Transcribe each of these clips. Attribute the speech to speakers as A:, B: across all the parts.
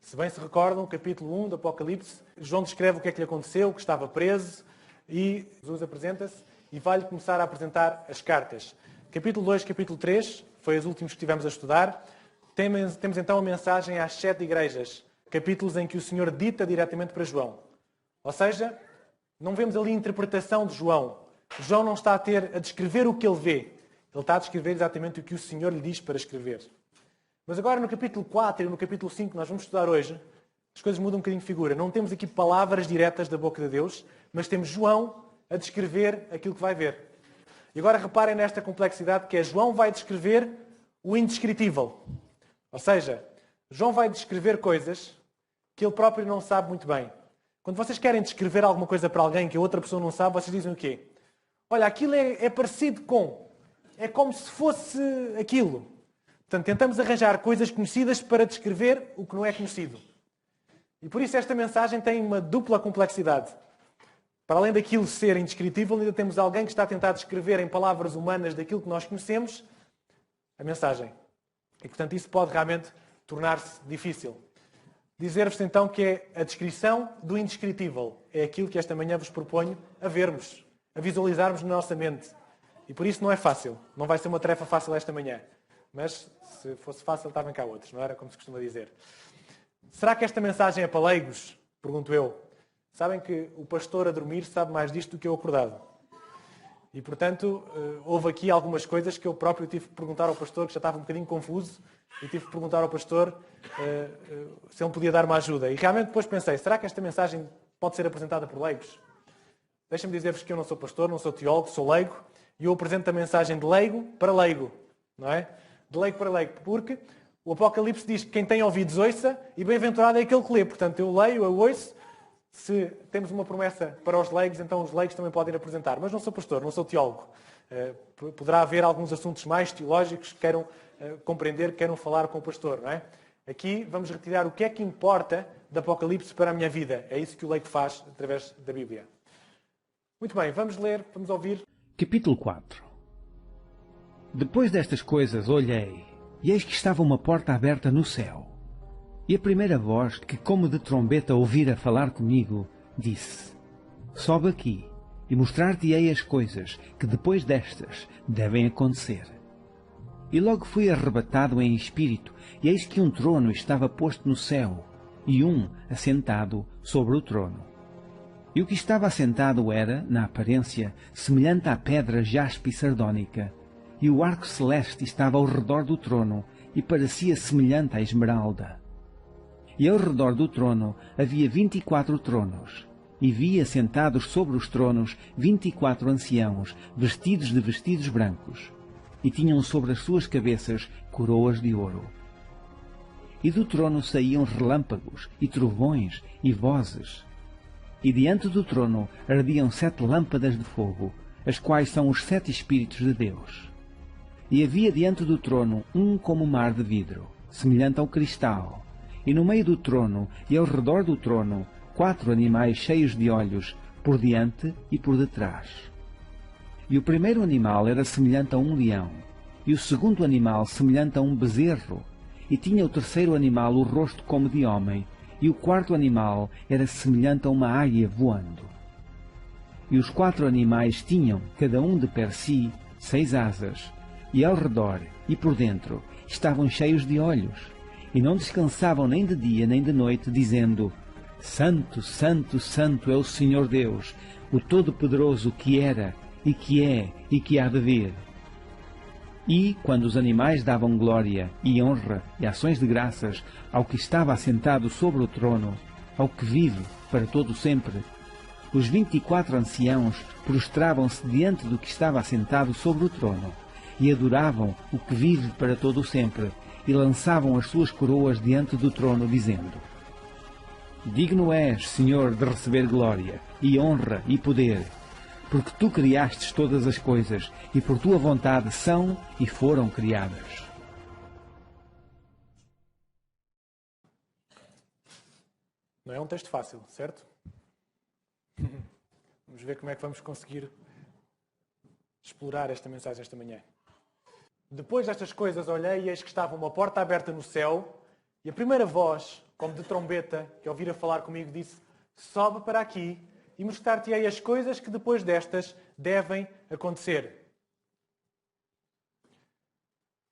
A: Se bem se recordam, capítulo 1 do Apocalipse, João descreve o que é que lhe aconteceu, que estava preso, e Jesus apresenta-se e vai-lhe começar a apresentar as cartas. Capítulo 2, capítulo 3, foi os últimos que estivemos a estudar. Temos então a mensagem às 7 igrejas, capítulos em que o Senhor dita diretamente para João. Ou seja, não vemos ali a interpretação de João. João não está a descrever o que ele vê. Ele está a descrever exatamente o que o Senhor lhe diz para escrever. Mas agora no capítulo 4 e no capítulo 5 que nós vamos estudar hoje, as coisas mudam um bocadinho de figura. Não temos aqui palavras diretas da boca de Deus, mas temos João a descrever aquilo que vai ver. E agora reparem nesta complexidade que é João vai descrever o indescritível. Ou seja, João vai descrever coisas que ele próprio não sabe muito bem. Quando vocês querem descrever alguma coisa para alguém que a outra pessoa não sabe, vocês dizem o quê? Olha, aquilo é parecido com. É como se fosse aquilo. Portanto, tentamos arranjar coisas conhecidas para descrever o que não é conhecido. E por isso esta mensagem tem uma dupla complexidade. Para além daquilo ser indescritível, ainda temos alguém que está a tentar descrever em palavras humanas daquilo que nós conhecemos a mensagem. E, portanto, isso pode realmente tornar-se difícil. Dizer-vos então que é a descrição do indescritível. É aquilo que esta manhã vos proponho a vermos, a visualizarmos na nossa mente. E por isso não é fácil. Não vai ser uma tarefa fácil esta manhã. Mas se fosse fácil, estavam cá outros, não era? Como se costuma dizer. Será que esta mensagem é para leigos? Pergunto eu. Sabem que o pastor a dormir sabe mais disto do que eu acordado. E, portanto, houve aqui algumas coisas que eu próprio tive que perguntar ao pastor, que já estava um bocadinho confuso, e tive que perguntar ao pastor se ele podia dar uma ajuda. E realmente depois pensei, será que esta mensagem pode ser apresentada por leigos? Deixem-me dizer-vos que eu não sou pastor, não sou teólogo, sou leigo, e eu apresento a mensagem de leigo para leigo, não é? De leigo para leigo, porque o Apocalipse diz que quem tem ouvidos ouça, e bem-aventurado é aquele que lê. Portanto, eu leio, eu ouço. Se temos uma promessa para os leigos, então os leigos também podem apresentar. Mas não sou pastor, não sou teólogo. Poderá haver alguns assuntos mais teológicos que queiram compreender, que queiram falar com o pastor, não é? Aqui vamos retirar o que é que importa do Apocalipse para a minha vida. É isso que o leigo faz através da Bíblia. Muito bem, vamos ler, vamos ouvir.
B: Capítulo 4. Depois destas coisas olhei, e eis que estava uma porta aberta no céu. E a primeira voz, que como de trombeta ouvira falar comigo, disse: Sobe aqui, e mostrar-te-ei as coisas que depois destas devem acontecer. E logo fui arrebatado em espírito, e eis que um trono estava posto no céu, e um assentado sobre o trono. E o que estava assentado era, na aparência, semelhante à pedra jaspe e sardónica, e o arco celeste estava ao redor do trono, e parecia semelhante à esmeralda. E ao redor do trono havia 24 tronos, e vi assentados sobre os tronos 24 anciãos, vestidos de vestidos brancos, e tinham sobre as suas cabeças coroas de ouro. E do trono saíam relâmpagos, e trovões, e vozes. E diante do trono ardiam 7 lâmpadas de fogo, as quais são os 7 Espíritos de Deus. E havia diante do trono um como mar de vidro, semelhante ao cristal, e no meio do trono e ao redor do trono 4 animais cheios de olhos, por diante e por detrás. E o primeiro animal era semelhante a um leão, e o segundo animal semelhante a um bezerro, e tinha o terceiro animal o rosto como de homem, e o quarto animal era semelhante a uma águia voando. E os 4 animais tinham, cada um de per si, 6 asas, e ao redor e por dentro estavam cheios de olhos, e não descansavam nem de dia nem de noite, dizendo: Santo, Santo, Santo é o Senhor Deus, o Todo-Poderoso, que era, e que é, e que há de vir. E, quando os animais davam glória, e honra, e ações de graças ao que estava assentado sobre o trono, ao que vive para todo sempre, os 24 anciãos prostravam-se diante do que estava assentado sobre o trono, e adoravam o que vive para todo sempre, e lançavam as suas coroas diante do trono, dizendo: Digno és, Senhor, de receber glória, e honra, e poder, porque tu criastes todas as coisas, e por tua vontade são e foram criadas.
A: Não é um texto fácil, certo? Vamos ver como é que vamos conseguir explorar esta mensagem esta manhã. Depois destas coisas olhei e eis que estava uma porta aberta no céu, E a primeira voz, como de trombeta, que ouvira falar comigo, disse: sobe para aqui e mostrar-te-ei as coisas que depois destas devem acontecer.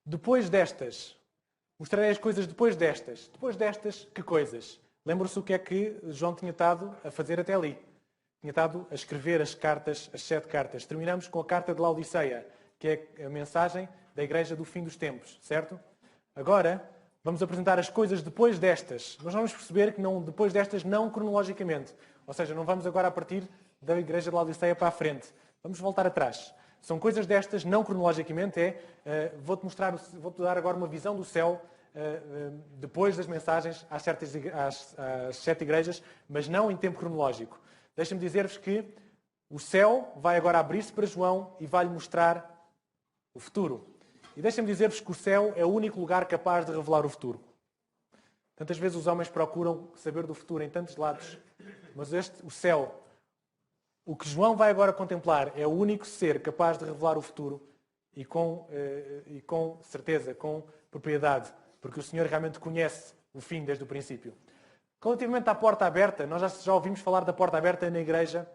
A: Depois destas. Mostrarei as coisas depois destas. Depois destas, que coisas? Lembram-se o que é que João tinha estado a fazer até ali. Tinha estado a escrever as cartas, as 7 cartas. Terminamos com a carta de Laodiceia, que é a mensagem da igreja do fim dos tempos, certo? Agora, vamos apresentar as coisas depois destas. Nós vamos perceber que não, depois destas não cronologicamente. Ou seja, não vamos agora a partir da igreja de Laodiceia para a frente. Vamos voltar atrás. São coisas destas, não cronologicamente, vou-te dar agora uma visão do céu depois das mensagens às 7 igrejas, mas não em tempo cronológico. Deixa-me dizer-vos que o céu vai agora abrir-se para João e vai-lhe mostrar o futuro. E deixa-me dizer-vos que o céu é o único lugar capaz de revelar o futuro. Tantas vezes os homens procuram saber do futuro em tantos lados, mas o céu, o que João vai agora contemplar, é o único ser capaz de revelar o futuro e com certeza, com propriedade, porque o Senhor realmente conhece o fim desde o princípio. Relativamente à porta aberta, nós já ouvimos falar da porta aberta na igreja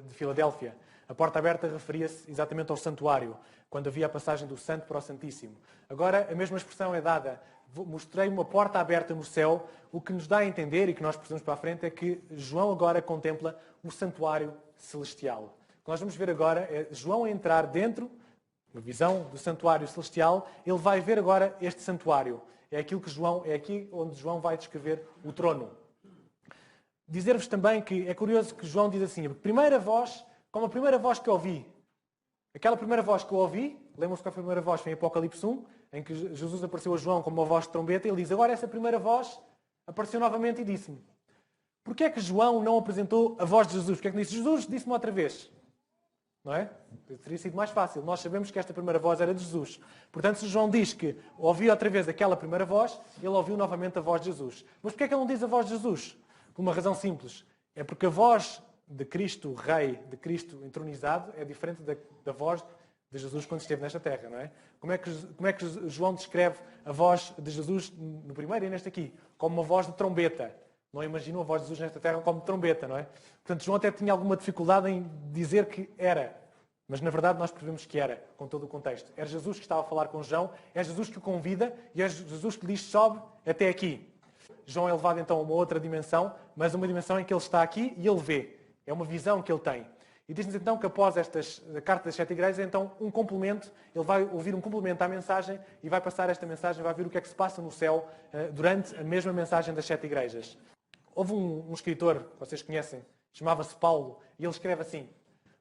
A: de Filadélfia. A porta aberta referia-se exatamente ao santuário, quando havia a passagem do Santo para o Santíssimo. Agora, a mesma expressão é dada. Mostrei uma porta aberta no céu. O que nos dá a entender, e que nós precisamos para a frente, é que João agora contempla o santuário celestial. O que nós vamos ver agora é João entrar dentro, uma visão do santuário celestial. Ele vai ver agora este santuário. É aqui onde João vai descrever o trono. Dizer-vos também que é curioso que João diz assim: como a primeira voz que eu ouvi. Aquela primeira voz que eu ouvi, lembram-se que a primeira voz foi em Apocalipse 1, em que Jesus apareceu a João como uma voz de trombeta, e ele diz: agora essa primeira voz apareceu novamente e disse-me. Porquê é que João não apresentou a voz de Jesus? Porquê é que disse: Jesus, disse-me outra vez? Não é? Teria sido mais fácil. Nós sabemos que esta primeira voz era de Jesus. Portanto, se João diz que ouviu outra vez aquela primeira voz, ele ouviu novamente a voz de Jesus. Mas porquê é que ele não diz a voz de Jesus? Por uma razão simples. É porque a voz de Cristo Rei, de Cristo entronizado, é diferente da voz de Jesus quando esteve nesta terra, não é? Como é que João descreve a voz de Jesus no primeiro e neste aqui? Como uma voz de trombeta. Não imaginou a voz de Jesus nesta terra como trombeta, não é? Portanto, João até tinha alguma dificuldade em dizer que era. Mas, na verdade, nós percebemos que era, com todo o contexto. Era Jesus que estava a falar com João, é Jesus que o convida e é Jesus que lhe diz: sobe até aqui. João é levado, então, a uma outra dimensão, mas uma dimensão em que ele está aqui e ele vê. É uma visão que ele tem. E diz-nos, então, que após a carta das 7 igrejas, então, um complemento, ele vai ouvir um complemento à mensagem e vai passar esta mensagem, vai ver o que é que se passa no céu durante a mesma mensagem das 7 igrejas. Houve um escritor, que vocês conhecem, chamava-se Paulo, e ele escreve assim: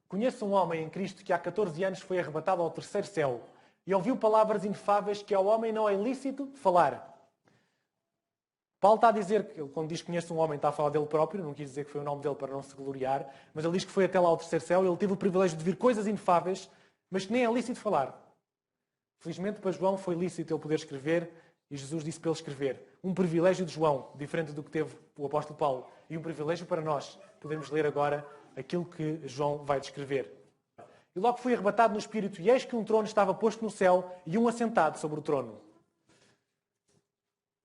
A: conheço um homem em Cristo que há 14 anos foi arrebatado ao terceiro céu e ouviu palavras inefáveis que ao homem não é lícito falar. Paulo está a dizer, quando diz que conhece um homem, está a falar dele próprio, não quis dizer que foi o nome dele para não se gloriar, mas ele diz que foi até lá ao terceiro céu e ele teve o privilégio de ver coisas inefáveis, mas que nem é lícito falar. Felizmente para João foi lícito ele poder escrever e Jesus disse para ele escrever. Um privilégio de João, diferente do que teve o apóstolo Paulo, e um privilégio para nós podermos ler agora aquilo que João vai descrever. E logo fui arrebatado no Espírito, e eis que um trono estava posto no céu e um assentado sobre o trono.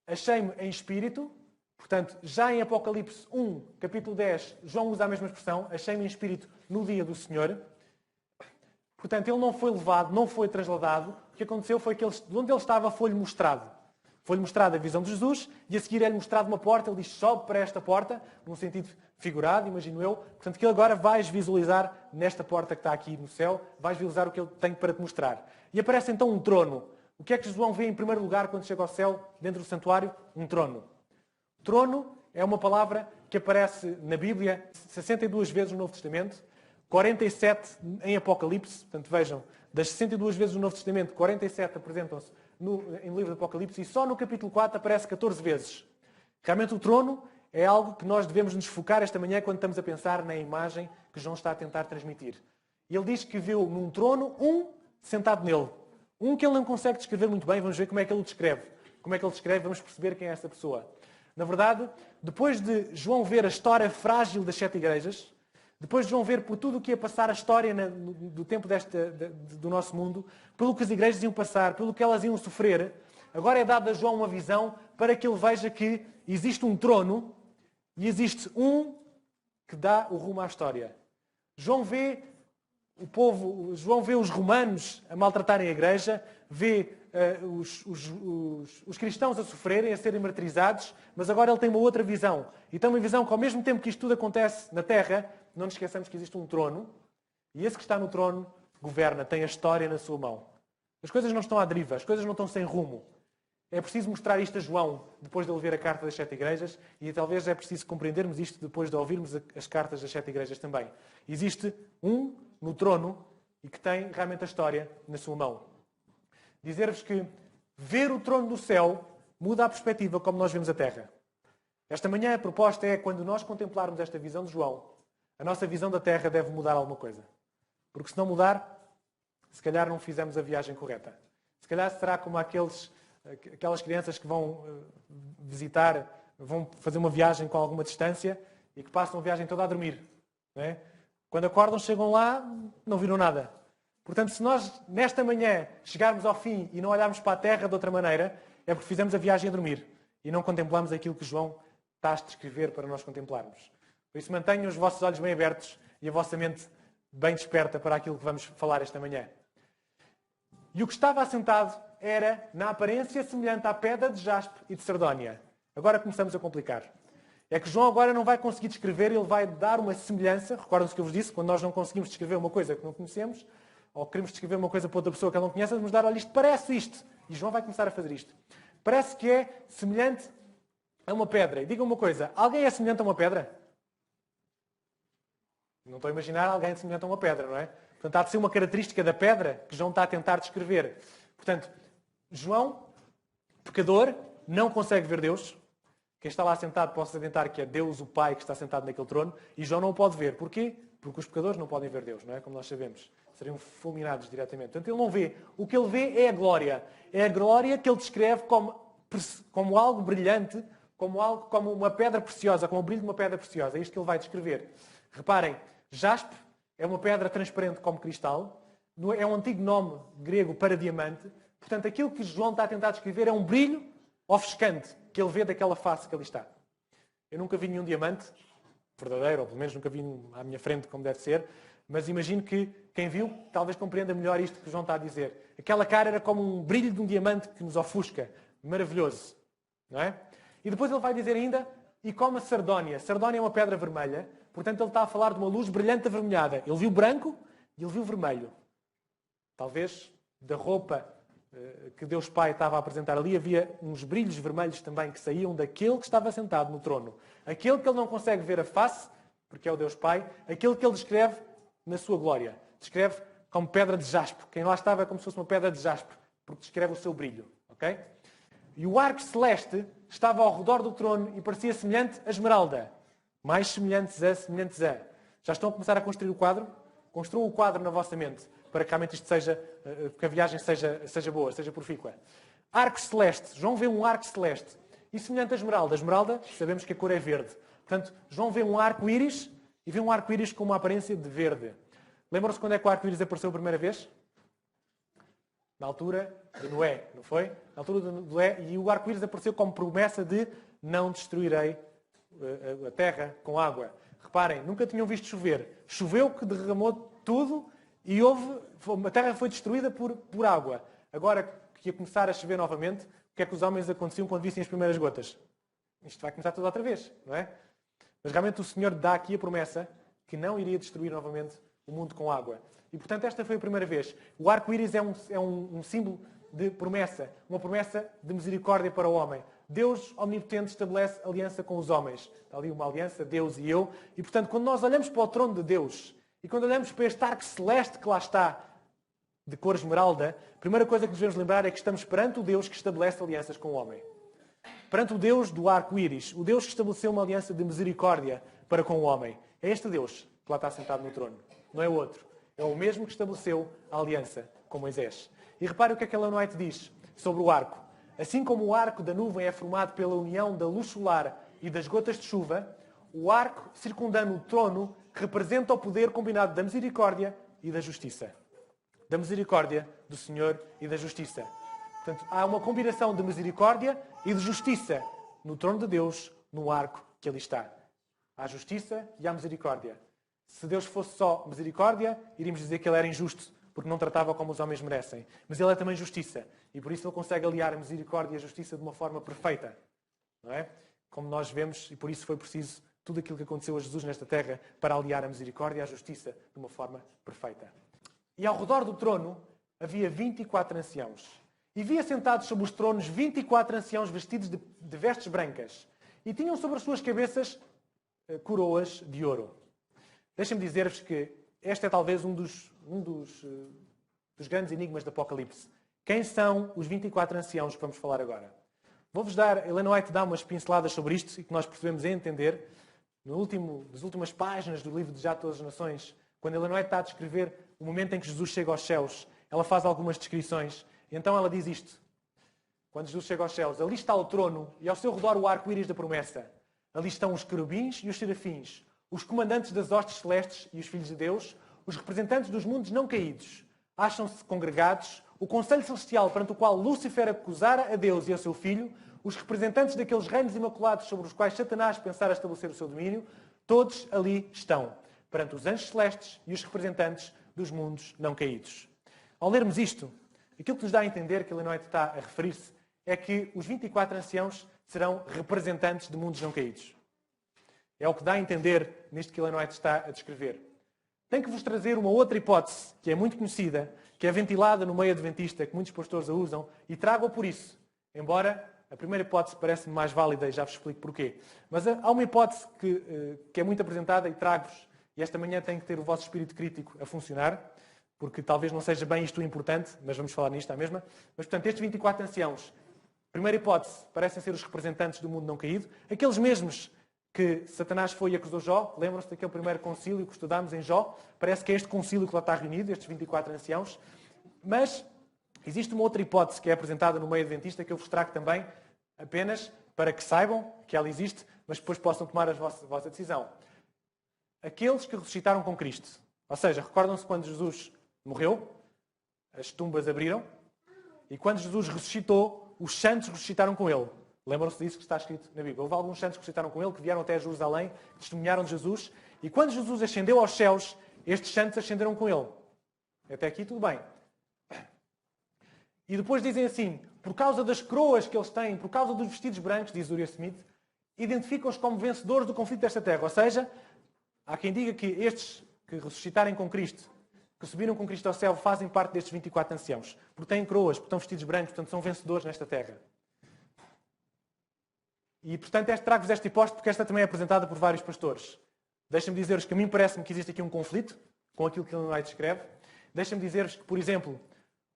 A: Achei-me em espírito, portanto, já em Apocalipse 1, capítulo 10, João usa a mesma expressão, achei-me em espírito no dia do Senhor. Portanto, ele não foi levado, não foi trasladado. O que aconteceu foi que de onde ele estava foi-lhe mostrado. Foi-lhe mostrada a visão de Jesus e a seguir é-lhe mostrado uma porta. Ele diz: sobe para esta porta, num sentido figurado, imagino eu. Portanto, que ele agora vais visualizar nesta porta que está aqui no céu, vais visualizar o que ele tem para te mostrar. E aparece então um trono. O que é que João vê em primeiro lugar quando chega ao céu, dentro do santuário? Um trono. Trono é uma palavra que aparece na Bíblia 62 vezes no Novo Testamento, 47 em Apocalipse. Portanto, vejam, das 62 vezes no Novo Testamento, 47 apresentam-se em livro de Apocalipse e só no capítulo 4 aparece 14 vezes. Realmente o trono é algo que nós devemos nos focar esta manhã quando estamos a pensar na imagem que João está a tentar transmitir. E ele diz que viu num trono um sentado nele. Um que ele não consegue descrever muito bem, vamos ver como é que ele o descreve. Como é que ele descreve, vamos perceber quem é essa pessoa. Na verdade, depois de João ver a história frágil das 7 igrejas, depois de João ver por tudo o que ia passar a história do tempo do nosso mundo, pelo que as igrejas iam passar, pelo que elas iam sofrer, agora é dada a João uma visão para que ele veja que existe um trono e existe um que dá o rumo à história. João vê o povo, João vê os romanos a maltratarem a igreja, vê os cristãos a sofrerem, a serem martirizados, mas agora ele tem uma outra visão. E tem uma visão que, ao mesmo tempo que isto tudo acontece na Terra, não nos esqueçamos que existe um trono, e esse que está no trono governa, tem a história na sua mão. As coisas não estão à deriva, as coisas não estão sem rumo. É preciso mostrar isto a João, depois de ele ver a carta das 7 igrejas, e talvez é preciso compreendermos isto depois de ouvirmos as cartas das 7 igrejas também. Existe um no trono e que tem realmente a história na sua mão. Dizer-vos que ver o trono do céu muda a perspectiva como nós vemos a terra. Esta manhã a proposta é, quando nós contemplarmos esta visão de João, a nossa visão da terra deve mudar alguma coisa. Porque se não mudar, se calhar não fizemos a viagem correta. Se calhar será como aquelas crianças que vão visitar, vão fazer uma viagem com alguma distância e que passam a viagem toda a dormir. Não é? Quando acordam, chegam lá, não viram nada. Portanto, se nós, nesta manhã, chegarmos ao fim e não olharmos para a terra de outra maneira, é porque fizemos a viagem a dormir e não contemplamos aquilo que João está a descrever para nós contemplarmos. Por isso, mantenham os vossos olhos bem abertos e a vossa mente bem desperta para aquilo que vamos falar esta manhã. E o que estava assentado era, na aparência, semelhante à pedra de jaspe e de sardónia. Agora começamos a complicar. É que João agora não vai conseguir descrever, ele vai dar uma semelhança. Recordam-se que eu vos disse, quando nós não conseguimos descrever uma coisa que não conhecemos, ou queremos descrever uma coisa para outra pessoa que ela não conhece, vamos dar, olha, isto parece isto. E João vai começar a fazer isto. Parece que é semelhante a uma pedra. E digam uma coisa, alguém é semelhante a uma pedra? Não estou a imaginar alguém semelhante a uma pedra, não é? Portanto, há de ser uma característica da pedra que João está a tentar descrever. Portanto, João, pecador, não consegue ver Deus. Quem está lá sentado pode salientar que é Deus o Pai que está sentado naquele trono. E João não o pode ver. Porquê? Porque os pecadores não podem ver Deus, não é? Como nós sabemos. Seriam fulminados diretamente. Portanto, ele não vê. O que ele vê é a glória. É a glória que ele descreve como algo brilhante, como uma pedra preciosa, como o brilho de uma pedra preciosa. É isto que ele vai descrever. Reparem, jaspe é uma pedra transparente como cristal. É um antigo nome grego para diamante. Portanto, aquilo que João está a tentar descrever é um brilho ofuscante que ele vê daquela face que ali está. Eu nunca vi nenhum diamante verdadeiro, ou pelo menos nunca vi à minha frente como deve ser, mas imagino que quem viu talvez compreenda melhor isto que João está a dizer. Aquela cara era como um brilho de um diamante que nos ofusca. Maravilhoso. Não é? E depois ele vai dizer ainda, e como a sardónia. Sardónia é uma pedra vermelha, portanto ele está a falar de uma luz brilhante avermelhada. Ele viu branco e ele viu vermelho. Talvez da roupa que Deus Pai estava a apresentar ali, havia uns brilhos vermelhos também que saíam daquele que estava sentado no trono. Aquele que ele não consegue ver a face, porque é o Deus Pai, aquele que ele descreve na sua glória. Descreve como pedra de jaspe. Quem lá estava é como se fosse uma pedra de jaspe, porque descreve o seu brilho. Okay? E o arco celeste estava ao redor do trono e parecia semelhante a esmeralda. Mais semelhantes a. Já estão a começar a construir o quadro? Construam o quadro na vossa mente, para que realmente isto que a viagem seja boa, seja profícua. Arco celeste. João vê um arco celeste. E semelhante a esmeralda. A esmeralda, sabemos que a cor é verde. Portanto, João vê um arco-íris e vê um arco-íris com uma aparência de verde. Lembram-se quando é que o arco-íris apareceu a primeira vez? Na altura de Noé, não foi? Na altura de Noé. E o arco-íris apareceu como promessa de não destruirei a terra com água. Reparem, nunca tinham visto chover. Choveu que derramou tudo e a terra foi destruída por água. Agora que ia começar a chover novamente, o que é que os homens aconteciam quando vissem as primeiras gotas? Isto vai começar tudo outra vez, não é? Mas realmente o Senhor dá aqui a promessa que não iria destruir novamente o mundo com água. E portanto esta foi a primeira vez. O arco-íris é um símbolo de promessa, uma promessa de misericórdia para o homem. Deus omnipotente estabelece aliança com os homens. Está ali uma aliança, Deus e eu. E portanto, quando nós olhamos para o trono de Deus e quando olhamos para este arco celeste que lá está, de cor esmeralda, a primeira coisa que nos devemos lembrar é que estamos perante o Deus que estabelece alianças com o homem. Perante o Deus do arco-íris, o Deus que estabeleceu uma aliança de misericórdia para com o homem. É este Deus que lá está sentado no trono, não é o outro. É o mesmo que estabeleceu a aliança com Moisés. E repare o que é que Ellen White diz sobre o arco. Assim como o arco da nuvem é formado pela união da luz solar e das gotas de chuva, o arco circundando o trono representa o poder combinado da misericórdia e da justiça. Da misericórdia do Senhor e da justiça. Portanto, há uma combinação de misericórdia e de justiça no trono de Deus, no arco que ali está. Há justiça e há misericórdia. Se Deus fosse só misericórdia, iríamos dizer que ele era injusto, porque não tratava como os homens merecem. Mas ele é também justiça. E por isso ele consegue aliar a misericórdia e a justiça de uma forma perfeita. Não é? Como nós vemos, e por isso foi preciso tudo aquilo que aconteceu a Jesus nesta terra para aliar a misericórdia e a justiça de uma forma perfeita. E ao redor do trono havia 24 anciãos. E via sentados sobre os tronos 24 anciãos vestidos de vestes brancas. E tinham sobre as suas cabeças coroas de ouro. Deixem-me dizer-vos que este é talvez um dos grandes enigmas do Apocalipse. Quem são os 24 anciãos que vamos falar agora? Vou-vos dar, Ellen White dá umas pinceladas sobre isto e que nós percebemos a entender nas últimas páginas do livro de Já Todas as Nações, quando Ellen White está a descrever o momento em que Jesus chega aos céus, ela faz algumas descrições. E então ela diz isto. Quando Jesus chega aos céus, ali está o trono e ao seu redor o arco-íris da promessa. Ali estão os querubins e os serafins, os comandantes das hostes celestes e os filhos de Deus, os representantes dos mundos não caídos. Acham-se congregados o conselho celestial perante o qual Lúcifer acusara a Deus e ao seu filho, os representantes daqueles reinos imaculados sobre os quais Satanás pensara estabelecer o seu domínio, todos ali estão, perante os anjos celestes e os representantes dos mundos não caídos. Ao lermos isto, aquilo que nos dá a entender que Ellen White está a referir-se é que os 24 anciãos serão representantes de mundos não caídos. É o que dá a entender nisto que Ellen White está a descrever. Tenho que vos trazer uma outra hipótese, que é muito conhecida, que é ventilada no meio adventista, que muitos pastores a usam, e trago-a por isso. Embora a primeira hipótese parece-me mais válida, e já vos explico porquê. Mas há uma hipótese que é muito apresentada e trago-vos, e esta manhã tem que ter o vosso espírito crítico a funcionar, porque talvez não seja bem isto o importante, mas vamos falar nisto à mesma. Mas, portanto, estes 24 anciãos, primeira hipótese, parecem ser os representantes do mundo não caído, aqueles mesmos que Satanás foi e acusou Jó. Lembram-se daquele primeiro concílio que estudámos em Jó? Parece que é este concílio que lá está reunido, estes 24 anciãos. Mas existe uma outra hipótese que é apresentada no meio adventista que eu vos trago também, apenas para que saibam que ela existe, mas depois possam tomar a vossa decisão. Aqueles que ressuscitaram com Cristo. Ou seja, recordam-se quando Jesus morreu, as tumbas abriram, e quando Jesus ressuscitou, os santos ressuscitaram com ele. Lembram-se disso que está escrito na Bíblia. Houve alguns santos que ressuscitaram com ele, que vieram até Jerusalém, testemunharam de Jesus, e quando Jesus ascendeu aos céus, estes santos ascenderam com ele. Até aqui tudo bem. E depois dizem assim, por causa das coroas que eles têm, por causa dos vestidos brancos, diz Uriah Smith, identificam-os como vencedores do conflito desta terra. Ou seja, há quem diga que estes que ressuscitarem com Cristo, que subiram com Cristo ao céu, fazem parte destes 24 anciãos. Porque têm coroas, porque estão vestidos brancos, portanto são vencedores nesta terra. E, portanto, trago-vos esta hipótese porque esta também é apresentada por vários pastores. Deixem-me dizer-vos que a mim parece-me que existe aqui um conflito com aquilo que Ellen White escreve. Deixem-me dizer-vos que, por exemplo,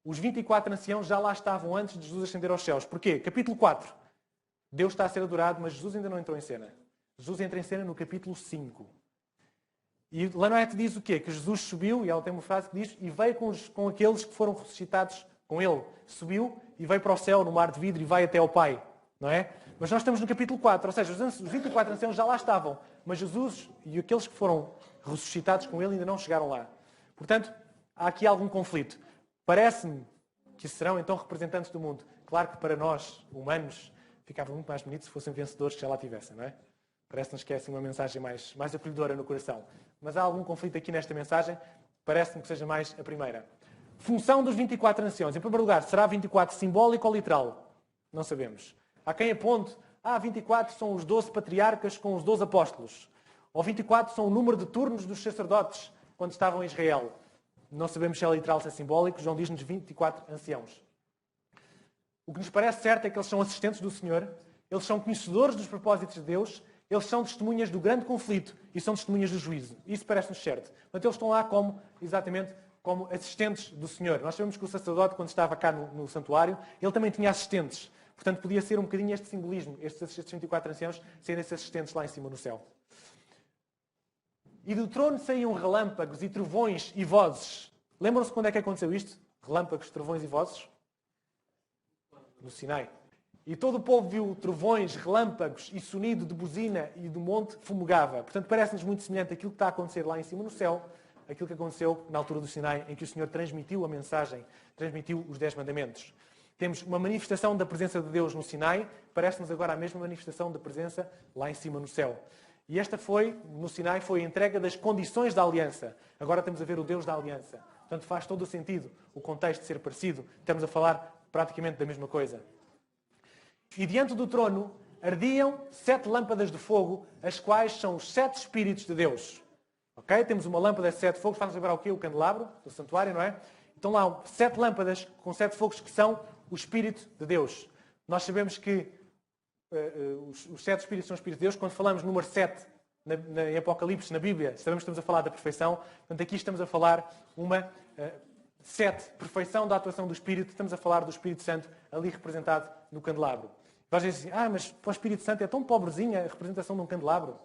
A: os 24 anciãos já lá estavam antes de Jesus ascender aos céus. Porquê? Capítulo 4. Deus está a ser adorado, mas Jesus ainda não entrou em cena. Jesus entra em cena no capítulo 5. E Ellen White diz o quê? Que Jesus subiu, e ela tem uma frase que diz, e veio com aqueles que foram ressuscitados com ele. Subiu e veio para o céu no mar de vidro e vai até ao Pai. Não é? Mas nós estamos no capítulo 4, ou seja, os 24 anciãos já lá estavam, mas Jesus e aqueles que foram ressuscitados com ele ainda não chegaram lá. Portanto, há aqui algum conflito. Parece-me que serão então representantes do mundo. Claro que para nós, humanos, ficava muito mais bonito se fossem vencedores que já lá tivessem, não é? Parece-nos que é assim uma mensagem mais acolhedora no coração. Mas há algum conflito aqui nesta mensagem? Parece-me que seja mais a primeira. Função dos 24 anciãos. Em primeiro lugar, será 24 simbólico ou literal? Não sabemos. Há quem aponte, 24 são os 12 patriarcas com os 12 apóstolos. Ou 24 são o número de turnos dos sacerdotes quando estavam em Israel. Não sabemos se é literal ou se é simbólico. João diz-nos 24 anciãos. O que nos parece certo é que eles são assistentes do Senhor, eles são conhecedores dos propósitos de Deus, eles são testemunhas do grande conflito e são testemunhas do juízo. Isso parece-nos certo. Portanto, eles estão lá exatamente como assistentes do Senhor. Nós sabemos que o sacerdote, quando estava cá no santuário, ele também tinha assistentes. Portanto, podia ser um bocadinho este simbolismo, estes 24 anciãos serem esses assistentes lá em cima no céu. E do trono saíam relâmpagos e trovões e vozes. Lembram-se quando é que aconteceu isto? Relâmpagos, trovões e vozes? No Sinai. E todo o povo viu trovões, relâmpagos e sonido de buzina e do monte fumegava. Portanto, parece-nos muito semelhante àquilo que está a acontecer lá em cima no céu, aquilo que aconteceu na altura do Sinai, em que o Senhor transmitiu a mensagem, transmitiu os 10 mandamentos. Temos uma manifestação da presença de Deus no Sinai, parece-nos agora a mesma manifestação da presença lá em cima no céu. E esta no Sinai, foi a entrega das condições da aliança. Agora estamos a ver o Deus da aliança. Portanto, faz todo o sentido o contexto de ser parecido. Estamos a falar praticamente da mesma coisa. E diante do trono ardiam 7 lâmpadas de fogo, as quais são os 7 Espíritos de Deus. Ok? Temos uma lâmpada de 7 fogos, faz-nos lembrar o quê? O candelabro do santuário, não é? Então lá, 7 lâmpadas com 7 fogos que são o Espírito de Deus. Nós sabemos que os 7 Espíritos são o Espírito de Deus. Quando falamos número 7 em Apocalipse, na Bíblia, sabemos que estamos a falar da perfeição. Portanto, aqui estamos a falar 7, perfeição da atuação do Espírito. Estamos a falar do Espírito Santo ali representado no candelabro. Vais dizer assim, mas para o Espírito Santo é tão pobrezinha a representação de um candelabro.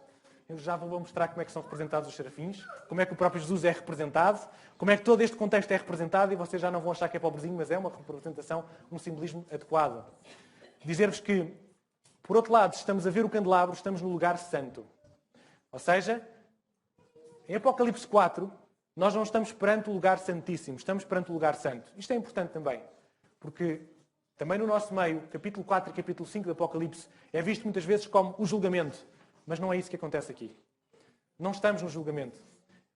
A: Eu já vou mostrar como é que são representados os serafins, como é que o próprio Jesus é representado, como é que todo este contexto é representado, e vocês já não vão achar que é pobrezinho, mas é uma representação, um simbolismo adequado. Dizer-vos que, por outro lado, estamos a ver o candelabro, estamos no lugar santo. Ou seja, em Apocalipse 4, nós não estamos perante o lugar santíssimo, estamos perante o lugar santo. Isto é importante também, porque também no nosso meio, capítulo 4 e capítulo 5 do Apocalipse, é visto muitas vezes como o julgamento. Mas não é isso que acontece aqui. Não estamos no julgamento.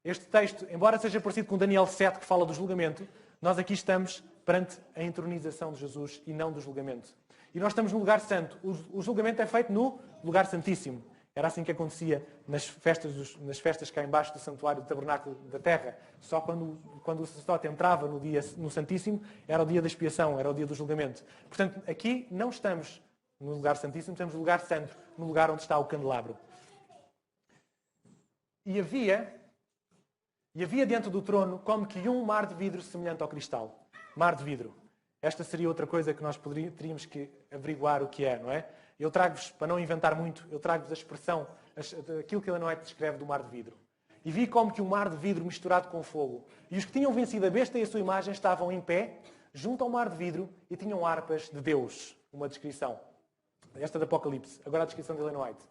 A: Este texto, embora seja parecido com Daniel 7, que fala do julgamento, nós aqui estamos perante a entronização de Jesus e não do julgamento. E nós estamos no lugar santo. O julgamento é feito no lugar santíssimo. Era assim que acontecia nas festas cá embaixo do santuário do tabernáculo da terra. Só quando o sacerdote entrava no Santíssimo, era o dia da expiação, era o dia do julgamento. Portanto, aqui não estamos no lugar santíssimo, estamos no lugar santo, no lugar onde está o candelabro. E havia diante do trono como que um mar de vidro semelhante ao cristal. Mar de vidro. Esta seria outra coisa que nós teríamos que averiguar o que é, não é? Eu trago-vos, para não inventar muito, eu trago-vos a expressão, aquilo que Ellen White descreve do mar de vidro. E vi como que um mar de vidro misturado com fogo. E os que tinham vencido a besta e a sua imagem estavam em pé, junto ao mar de vidro, e tinham harpas de Deus. Uma descrição. Esta é do Apocalipse. Agora a descrição de Ellen White.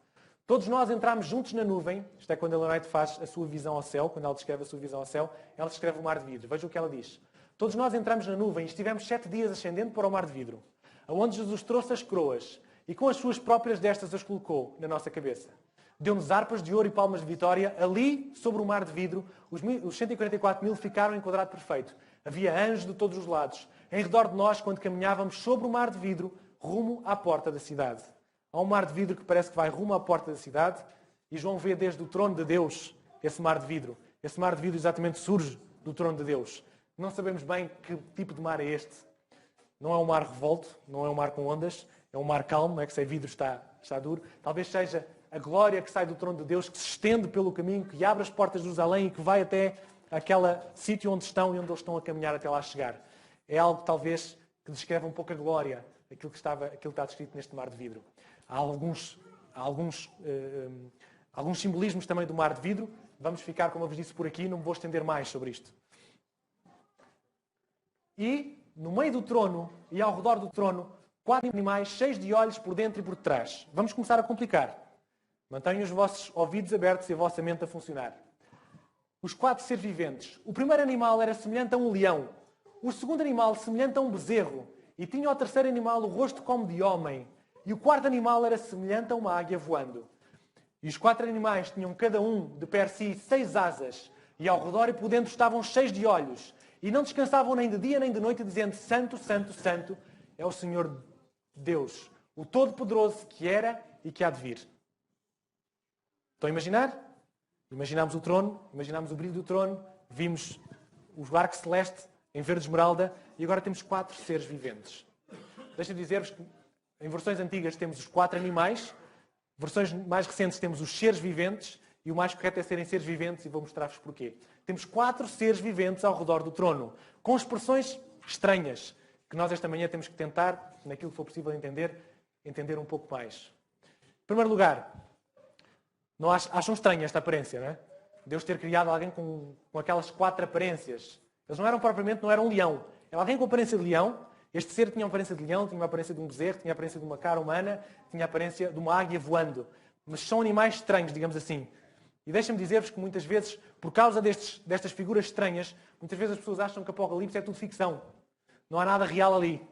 A: Todos nós entramos juntos na nuvem. Isto é quando Ellen White faz a sua visão ao céu. Quando ela descreve a sua visão ao céu, ela descreve o mar de vidro. Veja o que ela diz. Todos nós entramos na nuvem e estivemos 7 dias ascendendo para o mar de vidro, aonde Jesus trouxe as coroas e com as suas próprias destas as colocou na nossa cabeça. Deu-nos harpas de ouro e palmas de vitória. Ali, sobre o mar de vidro, os 144.000 ficaram em quadrado perfeito. Havia anjos de todos os lados, em redor de nós, quando caminhávamos sobre o mar de vidro, rumo à porta da cidade. Há um mar de vidro que parece que vai rumo à porta da cidade, e João vê desde o trono de Deus esse mar de vidro. Esse mar de vidro exatamente surge do trono de Deus. Não sabemos bem que tipo de mar é este. Não é um mar revolto, não é um mar com ondas, é um mar calmo, não é que se o vidro está duro. Talvez seja a glória que sai do trono de Deus, que se estende pelo caminho, que abre as portas de Jerusalém e que vai até aquele sítio onde estão e onde eles estão a caminhar até lá chegar. É algo, talvez, que descreve um pouco a glória, aquilo que está descrito neste mar de vidro. Há alguns simbolismos também do mar de vidro. Vamos ficar, como eu vos disse, por aqui, não me vou estender mais sobre isto. E, no meio do trono e ao redor do trono, 4 animais cheios de olhos por dentro e por trás. Vamos começar a complicar. Mantenham os vossos ouvidos abertos e a vossa mente a funcionar. Os 4 seres viventes. O primeiro animal era semelhante a um leão. O segundo animal semelhante a um bezerro. E tinha o terceiro animal o rosto como de homem. E o quarto animal era semelhante a uma águia voando. E os 4 animais tinham cada um de per si 6 asas. E ao redor e por dentro estavam cheios de olhos. E não descansavam nem de dia nem de noite, dizendo: Santo, Santo, Santo é o Senhor Deus, o Todo-Poderoso, que era e que há de vir. Estão a imaginar? Imaginámos o trono, imaginámos o brilho do trono, vimos o arco celeste em verde esmeralda e agora temos 4 seres viventes. Deixa-me dizer-vos que em versões antigas temos os 4 animais, versões mais recentes temos os seres viventes e o mais correto é serem seres viventes e vou mostrar-vos porquê. Temos 4 seres viventes ao redor do trono, com expressões estranhas, que nós esta manhã temos que tentar, naquilo que for possível entender um pouco mais. Em primeiro lugar, não acham estranha esta aparência, não é? Deus ter criado alguém com aquelas 4 aparências. Eles não eram um leão. Era alguém com aparência de leão. Este ser tinha uma aparência de leão, tinha uma aparência de um bezerro, tinha a aparência de uma cara humana, tinha a aparência de uma águia voando. Mas são animais estranhos, digamos assim. E deixem-me dizer-vos que muitas vezes, por causa destas figuras estranhas, muitas vezes as pessoas acham que Apocalipse é tudo ficção. Não há nada real ali.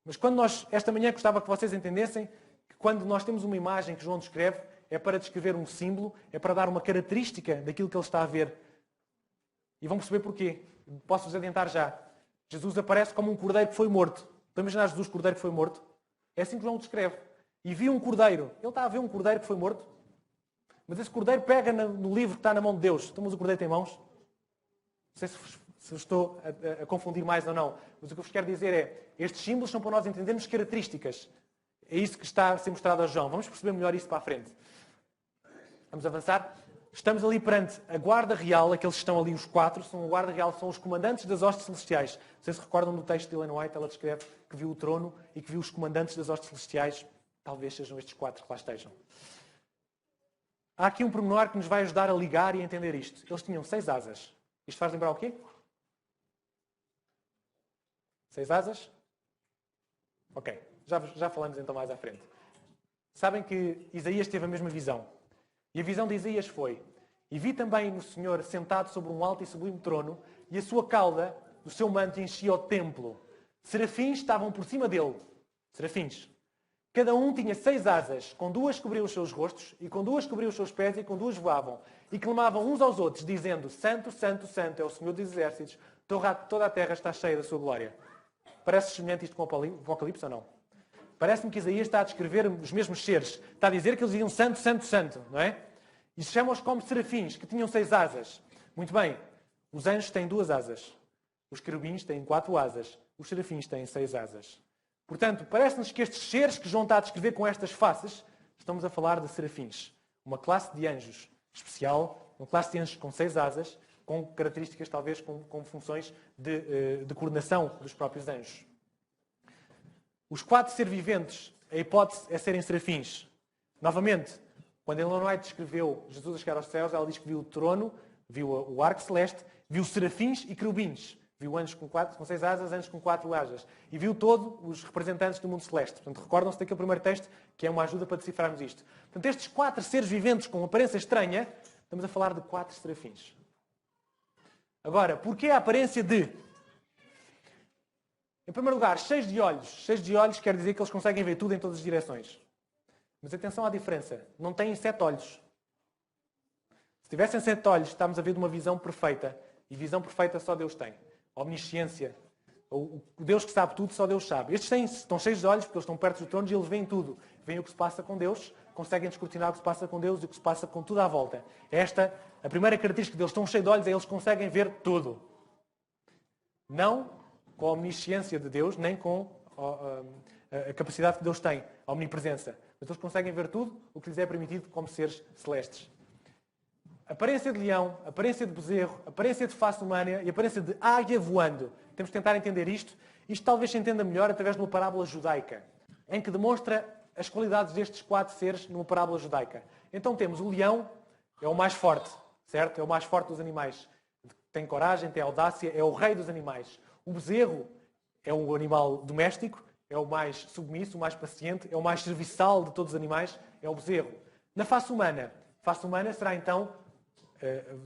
A: Mas esta manhã gostava que vocês entendessem que quando nós temos uma imagem que João descreve, é para descrever um símbolo, é para dar uma característica daquilo que ele está a ver. E vão perceber porquê. Posso-vos adiantar já. Jesus aparece como um cordeiro que foi morto. Estão a imaginar Jesus, cordeiro que foi morto? É assim que João descreve. E viu um cordeiro. Ele está a ver um cordeiro que foi morto. Mas esse cordeiro pega no livro que está na mão de Deus. Então, mas o cordeiro tem mãos? Não sei se estou a confundir mais ou não. Mas o que eu vos quero dizer é, estes símbolos são para nós entendermos características. É isso que está a ser mostrado a João. Vamos perceber melhor isso para a frente. Vamos avançar? Estamos ali perante a guarda real, aqueles que estão ali, os 4, são a guarda real, são os comandantes das hostes celestiais. Vocês se recordam do texto de Ellen White, ela descreve que viu o trono e que viu os comandantes das hostes celestiais. Talvez sejam estes 4 que lá estejam. Há aqui um pormenor que nos vai ajudar a ligar e a entender isto. Eles tinham 6 asas. Isto faz lembrar o quê? 6 asas? Ok. Já falamos então mais à frente. Sabem que Isaías teve a mesma visão. E a visão de Isaías foi: e vi também o Senhor sentado sobre um alto e sublime trono, e a sua cauda do seu manto enchia o templo. Serafins estavam por cima dele. Serafins. Cada um tinha 6 asas, com 2 cobriam os seus rostos, e com 2 cobriam os seus pés, e com 2 voavam. E clamavam uns aos outros, dizendo: Santo, Santo, Santo é o Senhor dos Exércitos, toda a terra está cheia da sua glória. Parece semelhante isto com o Apocalipse ou não? Parece-me que Isaías está a descrever os mesmos seres. Está a dizer que eles diziam Santo, Santo, Santo, não é? E chamam-os como serafins, que tinham 6 asas. Muito bem, os anjos têm 2 asas. Os querubins têm 4 asas. Os serafins têm 6 asas. Portanto, parece-nos que estes seres que João está a descrever com estas faces, estamos a falar de serafins. Uma classe de anjos especial, uma classe de anjos com 6 asas, com características talvez com funções de coordenação dos próprios anjos. Os 4 seres viventes, a hipótese é serem serafins. Novamente, quando Ellen White descreveu Jesus a chegar aos céus, ela diz que viu o trono, viu o arco celeste, viu serafins e querubins. Viu anjos com 6 asas, anjos com 4 asas. E viu todos os representantes do mundo celeste. Portanto, recordam-se daquele primeiro texto, que é uma ajuda para decifrarmos isto. Portanto, estes 4 seres viventes com aparência estranha, estamos a falar de 4 serafins. Agora, porquê a aparência de? Em primeiro lugar, cheios de olhos. Cheios de olhos quer dizer que eles conseguem ver tudo em todas as direções. Mas atenção à diferença. Não têm 7 olhos. Se tivessem 7 olhos, estamos a ver de uma visão perfeita. E visão perfeita só Deus tem. Omnisciência. O Deus que sabe tudo, só Deus sabe. Estes estão cheios de olhos porque eles estão perto do trono e eles veem tudo. Veem o que se passa com Deus, conseguem descortinar o que se passa com Deus e o que se passa com tudo à volta. A primeira característica deles, estão cheios de olhos, é eles conseguem ver tudo. Não com a omnisciência de Deus, nem com a capacidade que Deus tem, a omnipresença. Mas eles conseguem ver tudo o que lhes é permitido como seres celestes. Aparência de leão, aparência de bezerro, aparência de face humana e aparência de águia voando. Temos que tentar entender isto. Isto talvez se entenda melhor através de uma parábola judaica, em que demonstra as qualidades destes 4 seres numa parábola judaica. Então temos o leão, é o mais forte, certo? É o mais forte dos animais. Tem coragem, tem audácia, é o rei dos animais. O bezerro é um animal doméstico, é o mais submisso, o mais paciente, é o mais serviçal de todos os animais, é o bezerro. Na face humana será então,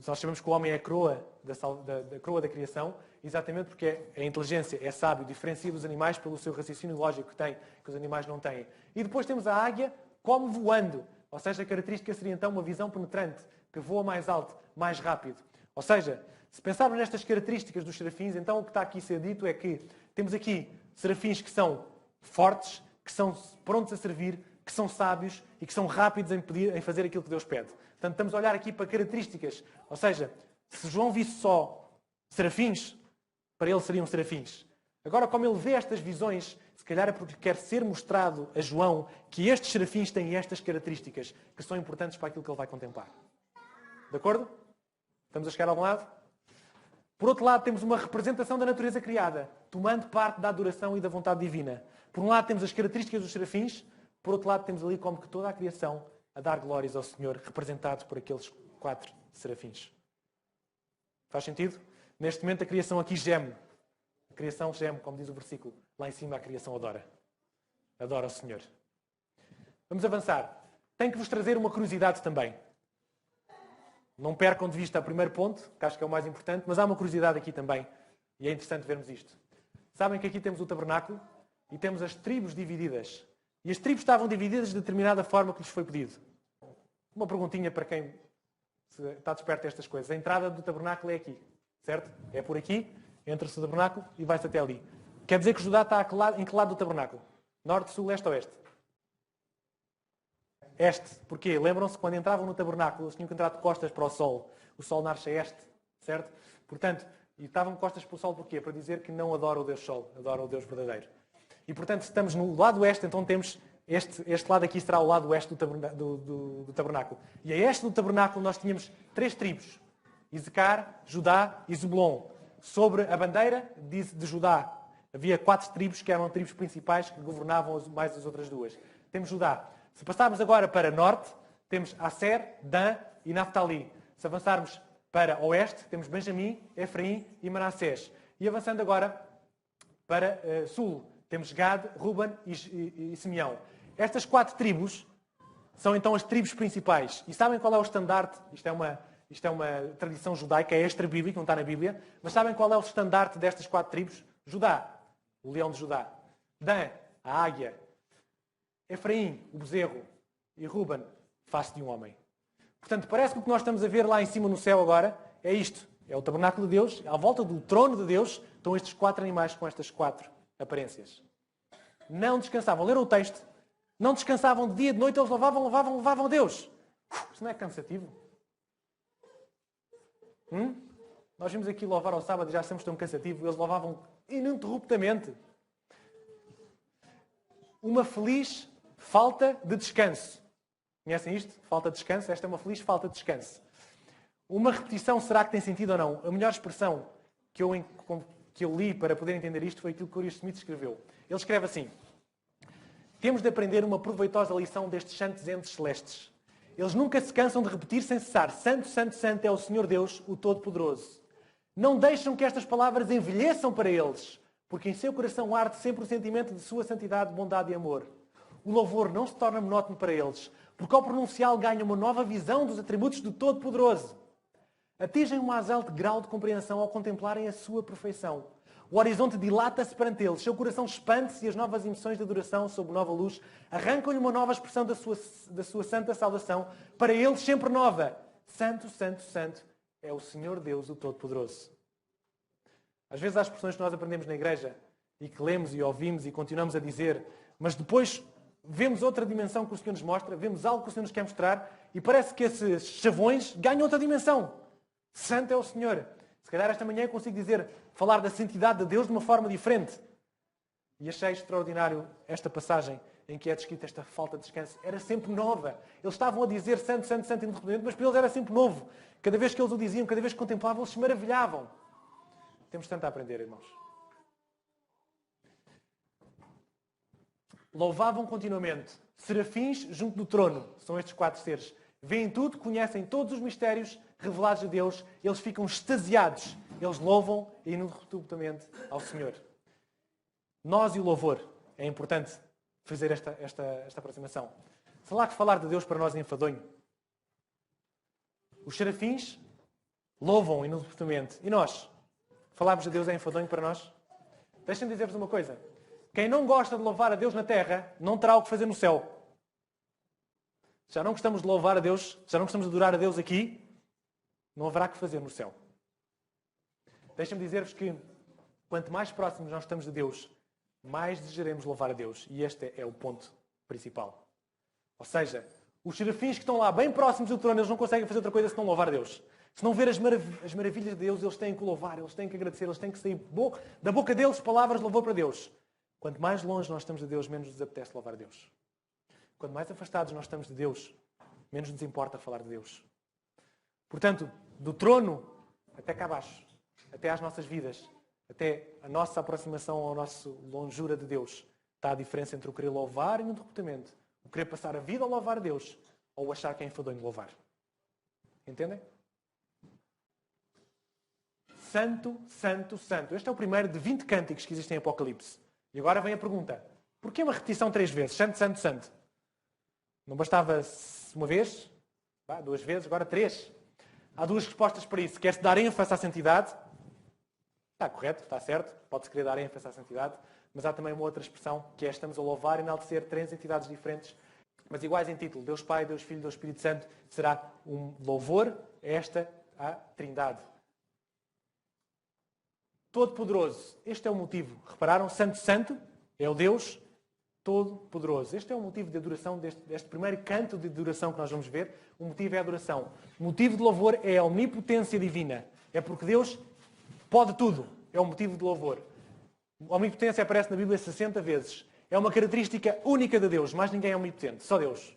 A: nós sabemos que o homem é a coroa da coroa da criação, exatamente porque a inteligência é sábio, diferencia dos animais pelo seu raciocínio lógico que tem, que os animais não têm. E depois temos a águia como voando, ou seja, a característica seria então uma visão penetrante, que voa mais alto, mais rápido. Ou seja, se pensarmos nestas características dos serafins, então o que está aqui a ser dito é que temos aqui serafins que são fortes, que são prontos a servir, que são sábios e que são rápidos em fazer aquilo que Deus pede. Portanto, estamos a olhar aqui para características. Ou seja, se João visse só serafins, para ele seriam serafins. Agora, como ele vê estas visões, se calhar é porque quer ser mostrado a João que estes serafins têm estas características que são importantes para aquilo que ele vai contemplar. De acordo? Estamos a chegar a algum lado? Por outro lado, temos uma representação da natureza criada, tomando parte da adoração e da vontade divina. Por um lado, temos as características dos serafins, por outro lado, temos ali como que toda a criação a dar glórias ao Senhor, representados por aqueles 4 serafins. Faz sentido? Neste momento, a criação aqui geme. A criação geme, como diz o versículo. Lá em cima, a criação adora. Adora o Senhor. Vamos avançar. Tenho que vos trazer uma curiosidade também. Não percam de vista o primeiro ponto, que acho que é o mais importante, mas há uma curiosidade aqui também. E é interessante vermos isto. Sabem que aqui temos o tabernáculo? e temos as tribos divididas. E as tribos estavam divididas de determinada forma que lhes foi pedido. Uma perguntinha para quem está desperto a estas coisas. A entrada do tabernáculo é aqui, certo? É por aqui, entra-se no tabernáculo e vai-se até ali. Quer dizer que Judá está em que lado do tabernáculo? Norte, sul, leste ou oeste? Este. Porquê? Lembram-se, quando entravam no tabernáculo, eles tinham que entrar de costas para o sol. O sol nasce a este, certo? Portanto, e estavam de costas para o sol porquê? Para dizer que não adoram o Deus Sol, adoram o Deus verdadeiro. E, portanto, se estamos no lado oeste, então temos este lado aqui será o lado oeste do tabernáculo. E a este do tabernáculo nós tínhamos 3 tribos. Isacar, Judá e Zebulon. Sobre a bandeira de Judá havia 4 tribos que eram tribos principais que governavam mais as outras 2. Temos Judá. Se passarmos agora para norte, temos Asser, Dan e Naftali. Se avançarmos para oeste, temos Benjamim, Efraim e Manassés. E avançando agora para sul, temos Gad, Ruben e Simeão. Estas 4 tribos são então as tribos principais. E sabem qual é o estandarte? Isto é uma tradição judaica, é extra-bíblica, não está na Bíblia. Mas sabem qual é o estandarte destas 4 tribos? Judá, o leão de Judá. Dan, a águia. Efraim, o bezerro. E Ruben, face de um homem. Portanto, parece que o que nós estamos a ver lá em cima no céu agora é isto. É o tabernáculo de Deus. À volta do trono de Deus estão estes 4 animais com estas 4 aparências. Não descansavam. Leram o texto? Não descansavam de dia e de noite. Eles louvavam a Deus. Isso não é cansativo? Nós vimos aqui louvar ao sábado e já somos tão cansativos. Eles louvavam ininterruptamente. Uma feliz falta de descanso. Conhecem isto? Falta de descanso. Esta é uma feliz falta de descanso. Uma repetição, será que tem sentido ou não? A melhor expressão que eu li para poder entender isto foi aquilo que Urias Smith escreveu. Ele escreve assim: temos de aprender uma proveitosa lição destes santos entes celestes. Eles nunca se cansam de repetir sem cessar: Santo, Santo, Santo é o Senhor Deus, o Todo-Poderoso. Não deixam que estas palavras envelheçam para eles, porque em seu coração arde sempre o sentimento de sua santidade, bondade e amor. O louvor não se torna monótono para eles, porque ao pronunciá-lo ganham uma nova visão dos atributos do Todo-Poderoso. Atingem um mais alto grau de compreensão ao contemplarem a sua perfeição. O horizonte dilata-se perante eles, seu coração expande-se e as novas emoções de adoração sob nova luz arrancam-lhe uma nova expressão da sua santa saudação, para eles sempre nova. Santo, Santo, Santo é o Senhor Deus, o Todo-Poderoso. Às vezes há expressões que nós aprendemos na igreja e que lemos e ouvimos e continuamos a dizer, mas depois vemos outra dimensão que o Senhor nos mostra, vemos algo que o Senhor nos quer mostrar e parece que esses chavões ganham outra dimensão. Santo é o Senhor. Se calhar esta manhã eu consigo falar da santidade de Deus de uma forma diferente. E achei extraordinário esta passagem em que é descrita esta falta de descanso. Era sempre nova. Eles estavam a dizer Santo, Santo, Santo, independente, mas para eles era sempre novo. Cada vez que eles o diziam, cada vez que contemplavam, eles se maravilhavam. Temos tanto a aprender, irmãos. Louvavam continuamente. Serafins junto do trono. São estes 4 seres. Veem tudo, conhecem todos os mistérios revelados a Deus. Eles ficam extasiados. Eles louvam ininterruptamente ao Senhor. Nós e o louvor. É importante fazer esta aproximação. Será que falar de Deus para nós é enfadonho? Os serafins louvam ininterruptamente. E nós? Falarmos de Deus é enfadonho para nós? Deixem-me dizer-vos uma coisa. Quem não gosta de louvar a Deus na terra, não terá o que fazer no céu. Já não gostamos de louvar a Deus, já não gostamos de adorar a Deus aqui, não haverá o que fazer no céu. Deixem-me dizer-vos que, quanto mais próximos nós estamos de Deus, mais desejaremos louvar a Deus. E este é o ponto principal. Ou seja, os serafins que estão lá bem próximos do trono, eles não conseguem fazer outra coisa senão louvar a Deus. Se não ver as maravilhas de Deus, eles têm que louvar, eles têm que agradecer, eles têm que sair da boca deles palavras de louvor para Deus. Quanto mais longe nós estamos de Deus, menos nos apetece louvar a Deus. Quanto mais afastados nós estamos de Deus, menos nos importa falar de Deus. Portanto, do trono até cá abaixo, até às nossas vidas, até a nossa aproximação ao nosso longura de Deus, está a diferença entre o querer louvar ininterruptamente, o querer passar a vida a louvar a Deus, ou achar que é enfadonho louvar. Entendem? Santo, Santo, Santo. Este é o primeiro de 20 cânticos que existem em Apocalipse. E agora vem a pergunta. Porquê uma repetição 3 vezes? Santo, Santo, Santo. Não bastava uma vez? 2 vezes, agora 3. Há 2 respostas para isso. Quer-se dar ênfase à santidade? Está correto, está certo. Pode-se querer dar ênfase à santidade. mas há também uma outra expressão, que é estamos a louvar e enaltecer três entidades diferentes, mas iguais em título. Deus Pai, Deus Filho, Deus Espírito Santo. Será um louvor a esta a Trindade. Todo-Poderoso. Este é o motivo. Repararam? Santo, Santo é o Deus Todo-Poderoso. Este é o motivo de adoração, deste primeiro canto de adoração que nós vamos ver. O motivo é a adoração. O motivo de louvor é a omnipotência divina. É porque Deus pode tudo. É o motivo de louvor. A omnipotência aparece na Bíblia 60 vezes. É uma característica única de Deus. Mais ninguém é omnipotente. Só Deus.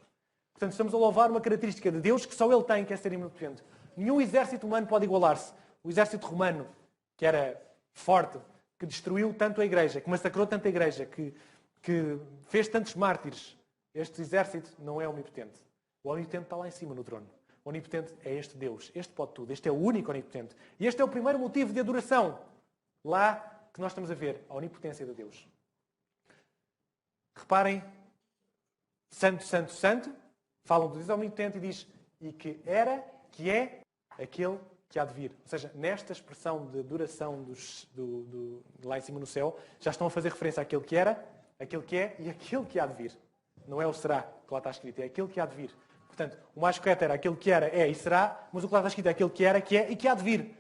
A: Portanto, estamos a louvar uma característica de Deus que só Ele tem, que é ser omnipotente. Nenhum exército humano pode igualar-se. O exército romano, que era forte, que destruiu tanto a igreja, que massacrou tanto a igreja, que fez tantos mártires. Este exército não é omnipotente. O onipotente está lá em cima no trono. O onipotente é este Deus. Este pode tudo. Este é o único onipotente. E este é o primeiro motivo de adoração. Lá que nós estamos a ver a onipotência de Deus. Reparem, Santo, Santo, Santo. Falam do Deus omnipotente e diz e que era, que é aquele que há de vir. Ou seja, nesta expressão de adoração lá em cima no céu, já estão a fazer referência àquele que era, aquele que é e aquele que há de vir. Não é o será que lá está escrito, é aquele que há de vir. Portanto, o mais correto era aquele que era, é e será, mas o que lá está escrito é aquele que era, que é e que há de vir.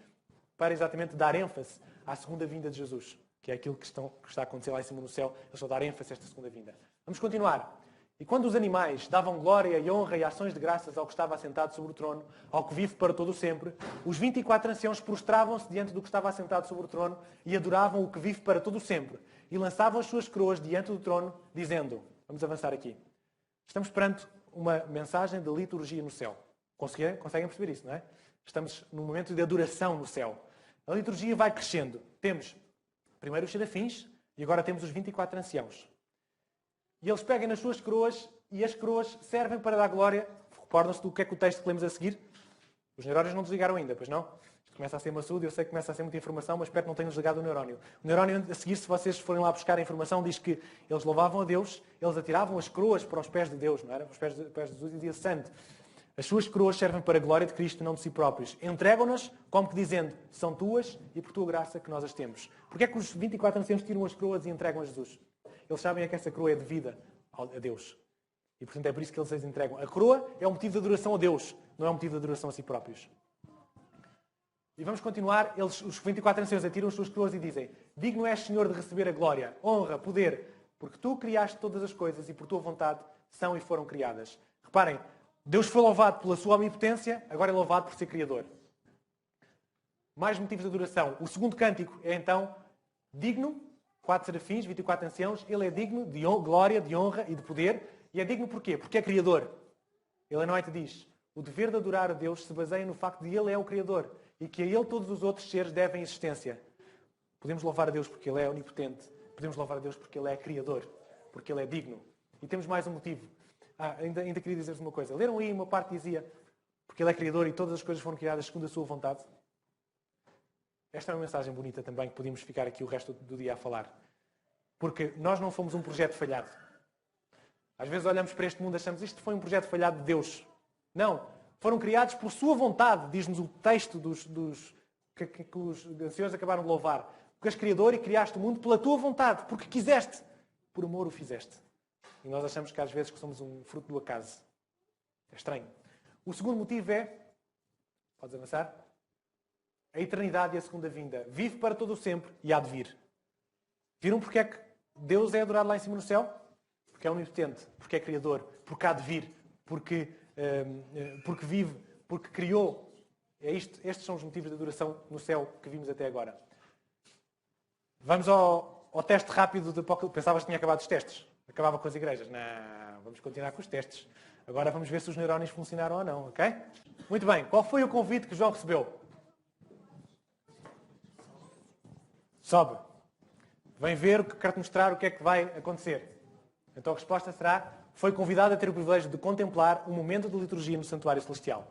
A: Para exatamente dar ênfase à segunda vinda de Jesus, que é aquilo que está a acontecer lá em cima no céu. Eles estão a dar ênfase a esta segunda vinda. Vamos continuar. E quando os animais davam glória e honra e ações de graças ao que estava assentado sobre o trono, ao que vive para todo o sempre, os 24 anciãos prostravam-se diante do que estava assentado sobre o trono e adoravam o que vive para todo o sempre. E lançavam as suas coroas diante do trono, dizendo... Vamos avançar aqui. Estamos perante uma mensagem de liturgia no céu. Conseguem perceber isso, não é? Estamos num momento de adoração no céu. A liturgia vai crescendo. Temos primeiro os serafins e agora temos os 24 anciãos. E eles pegam nas suas coroas e as coroas servem para dar glória. Recordam-se do que é que o texto que lemos a seguir? Os neurónios não desligaram ainda, pois não? Isto começa a ser maçudo, eu sei que começa a ser muita informação, mas espero que não tenham desligado o neurónio. O neurónio a seguir, se vocês forem lá buscar a informação, diz que eles louvavam a Deus, eles atiravam as coroas para os pés de Deus, não era? Para os pés de Jesus e dizia santo. As suas coroas servem para a glória de Cristo, não de si próprios. Entregam-nas como que dizendo, são tuas e por tua graça que nós as temos. Porquê é que os 24 anciãos tiram as coroas e entregam a Jesus? Eles sabem é que essa coroa é devida a Deus. E, portanto, é por isso que eles as entregam. A coroa é um motivo de adoração a Deus, não é um motivo de adoração a si próprios. E vamos continuar. Os 24 anciãos atiram as suas coroas e dizem, digno és, Senhor, de receber a glória, honra, poder, porque tu criaste todas as coisas e por tua vontade são e foram criadas. Reparem, Deus foi louvado pela sua omnipotência, agora é louvado por ser Criador. Mais motivos de adoração. O segundo cântico é, então, digno, 4 serafins, 24 anciãos, ele é digno de glória, de honra e de poder. E é digno porquê? Porque é Criador. Ele não é que diz, o dever de adorar a Deus se baseia no facto de Ele é o Criador e que a Ele todos os outros seres devem existência. Podemos louvar a Deus porque Ele é onipotente. Podemos louvar a Deus porque Ele é Criador. Porque Ele é digno. E temos mais um motivo. Ainda queria dizer-vos uma coisa. Leram aí uma parte que dizia porque Ele é Criador e todas as coisas foram criadas segundo a sua vontade? Esta é uma mensagem bonita também que podíamos ficar aqui o resto do dia a falar. Porque nós não fomos um projeto falhado. Às vezes olhamos para este mundo e achamos isto foi um projeto falhado de Deus. Não. Foram criados por sua vontade, diz-nos o texto que os anciãos acabaram de louvar. Porque és Criador e criaste o mundo pela tua vontade, porque quiseste. Por amor o fizeste. E nós achamos que às vezes que somos um fruto do acaso. É estranho. O segundo motivo é... Podes avançar? A eternidade e a segunda vinda. Vive para todo o sempre e há de vir. Viram porque é que Deus é adorado lá em cima no céu? Porque é onipotente, porque é Criador, porque há de vir, porque vive, porque criou. Estes são os motivos de adoração no céu que vimos até agora. Vamos ao teste rápido de Apocalipse. Pensavas que tinha acabado os testes? Acabava com as igrejas? Não, vamos continuar com os testes. Agora vamos ver se os neurónios funcionaram ou não, ok? Muito bem, qual foi o convite que João recebeu? Sobe. Vem ver, quero-te mostrar o que é que vai acontecer. Então a resposta será, foi convidado a ter o privilégio de contemplar um momento de liturgia no Santuário Celestial.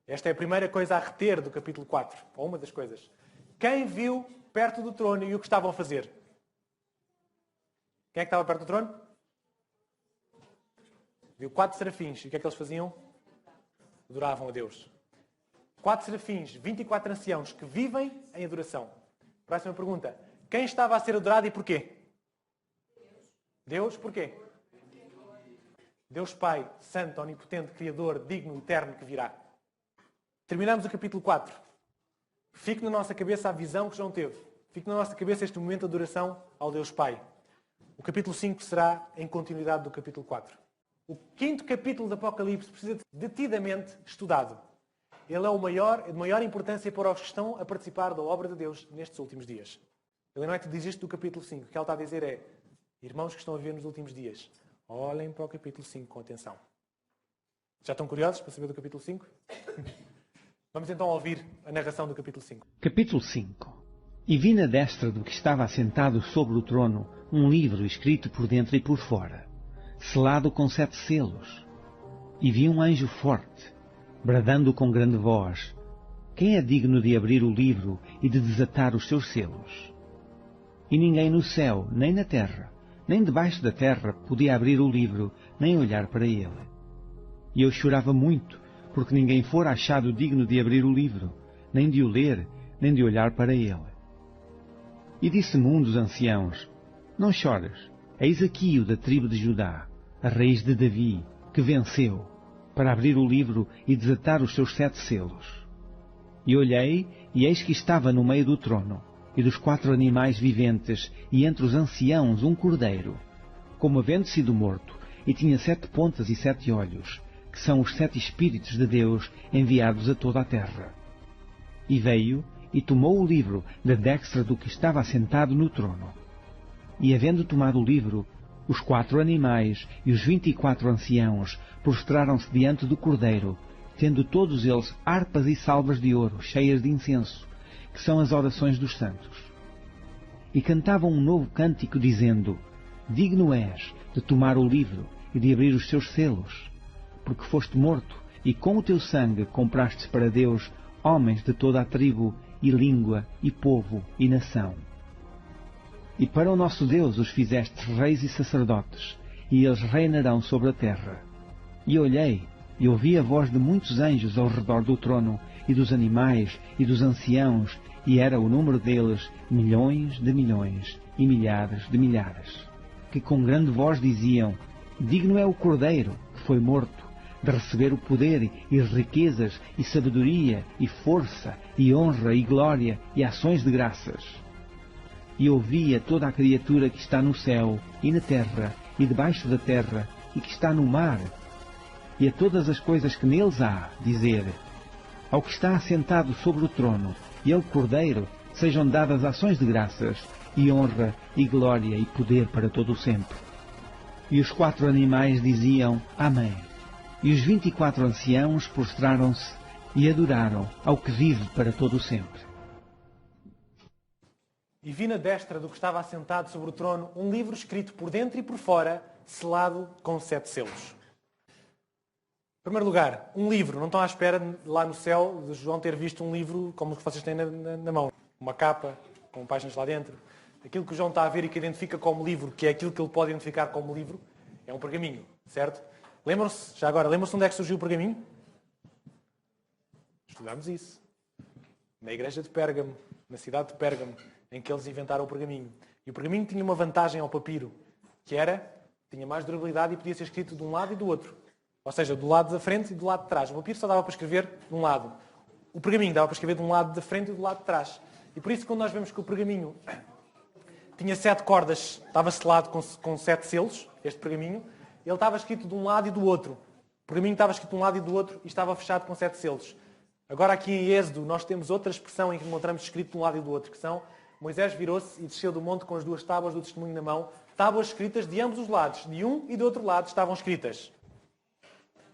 A: Esta é a primeira coisa a reter do capítulo 4, ou uma das coisas. Quem viu perto do trono e o que estavam a fazer? Quem é que estava perto do trono? Viu 4 serafins. E o que é que eles faziam? Adoravam a Deus. 4 serafins, 24 anciãos que vivem em adoração. Próxima pergunta. Quem estava a ser adorado e porquê? Deus, porquê? Deus Pai, Santo, Onipotente, Criador, digno, eterno, que virá. Terminamos o capítulo 4. Fique na nossa cabeça a visão que João teve. Fique na nossa cabeça este momento de adoração ao Deus Pai. O capítulo 5 será em continuidade do capítulo 4. O 5º capítulo do Apocalipse precisa ser detidamente estudado. Ele é de maior importância para os que estão a participar da obra de Deus nestes últimos dias. Ellen White diz isto do capítulo 5. O que ela está a dizer é: irmãos que estão a viver nos últimos dias, olhem para o capítulo 5 com atenção. Já estão curiosos para saber do capítulo 5? Vamos então ouvir a narração do capítulo 5.
B: Capítulo 5. E vi na destra do que estava assentado sobre o trono um livro escrito por dentro e por fora, selado com 7 selos. E vi um anjo forte, bradando com grande voz: quem é digno de abrir o livro e de desatar os seus selos? E ninguém no céu, nem na terra, nem debaixo da terra podia abrir o livro, nem olhar para ele. E eu chorava muito, porque ninguém fora achado digno de abrir o livro, nem de o ler, nem de olhar para ele. E disse-me um dos anciãos: não chores, eis aqui o da tribo de Judá, a raiz de Davi, que venceu, para abrir o livro e desatar os seus 7 selos. E olhei, e eis que estava no meio do trono, e dos 4 animais viventes, e entre os anciãos um cordeiro, como havendo sido morto, e tinha 7 pontas e 7 olhos, que são os 7 Espíritos de Deus enviados a toda a terra. E veio, e tomou o livro da destra do que estava assentado no trono. E havendo tomado o livro, os 4 animais e os 24 anciãos prostraram-se diante do cordeiro, tendo todos eles harpas e salvas de ouro, cheias de incenso, que são as orações dos santos. E cantavam um novo cântico, dizendo: digno és de tomar o livro e de abrir os seus selos, porque foste morto, e com o teu sangue comprastes para Deus homens de toda a tribo, e língua, e povo, e nação. E para o nosso Deus os fizestes reis e sacerdotes, e eles reinarão sobre a terra. E olhei, e ouvi a voz de muitos anjos ao redor do trono, e dos animais, e dos anciãos, e era o número deles milhões de milhões, e milhares de milhares, que com grande voz diziam: digno é o Cordeiro, que foi morto, de receber o poder, e riquezas, e sabedoria, e força, e honra, e glória, e ações de graças. E ouvi a toda a criatura que está no céu, e na terra, e debaixo da terra, e que está no mar, e a todas as coisas que neles há, dizer: ao que está assentado sobre o trono, e ao Cordeiro, sejam dadas ações de graças, e honra, e glória, e poder para todo o sempre. E os 4 animais diziam: amém. E os 24 anciãos prostraram-se e adoraram ao que vive para todo o sempre.
A: E vi na destra do que estava assentado sobre o trono um livro escrito por dentro e por fora, selado com 7 selos. Em primeiro lugar, um livro. Não estão à espera lá no céu de João ter visto um livro como o que vocês têm na mão. Uma capa, com páginas lá dentro. Aquilo que o João está a ver e que identifica como livro, que é aquilo que ele pode identificar como livro, é um pergaminho, certo? Lembram-se, já agora, lembram-se onde é que surgiu o pergaminho? Estudámos isso. Na igreja de Pérgamo, na cidade de Pérgamo, em que eles inventaram o pergaminho. E o pergaminho tinha uma vantagem ao papiro, que tinha mais durabilidade e podia ser escrito de um lado e do outro. Ou seja, do lado da frente e do lado de trás. O papiro só dava para escrever de um lado. O pergaminho dava para escrever de um lado da frente e do lado de trás. E por isso, quando nós vemos que o pergaminho tinha 7 cordas, estava selado com 7 selos, este pergaminho, ele estava escrito de um lado e do outro. O pergaminho estava escrito de um lado e do outro e estava fechado com 7 selos. Agora aqui em Êxodo nós temos outra expressão em que encontramos escrito de um lado e do outro, que são: Moisés virou-se e desceu do monte com as 2 tábuas do testemunho na mão, tábuas escritas de ambos os lados, de um e do outro lado estavam escritas.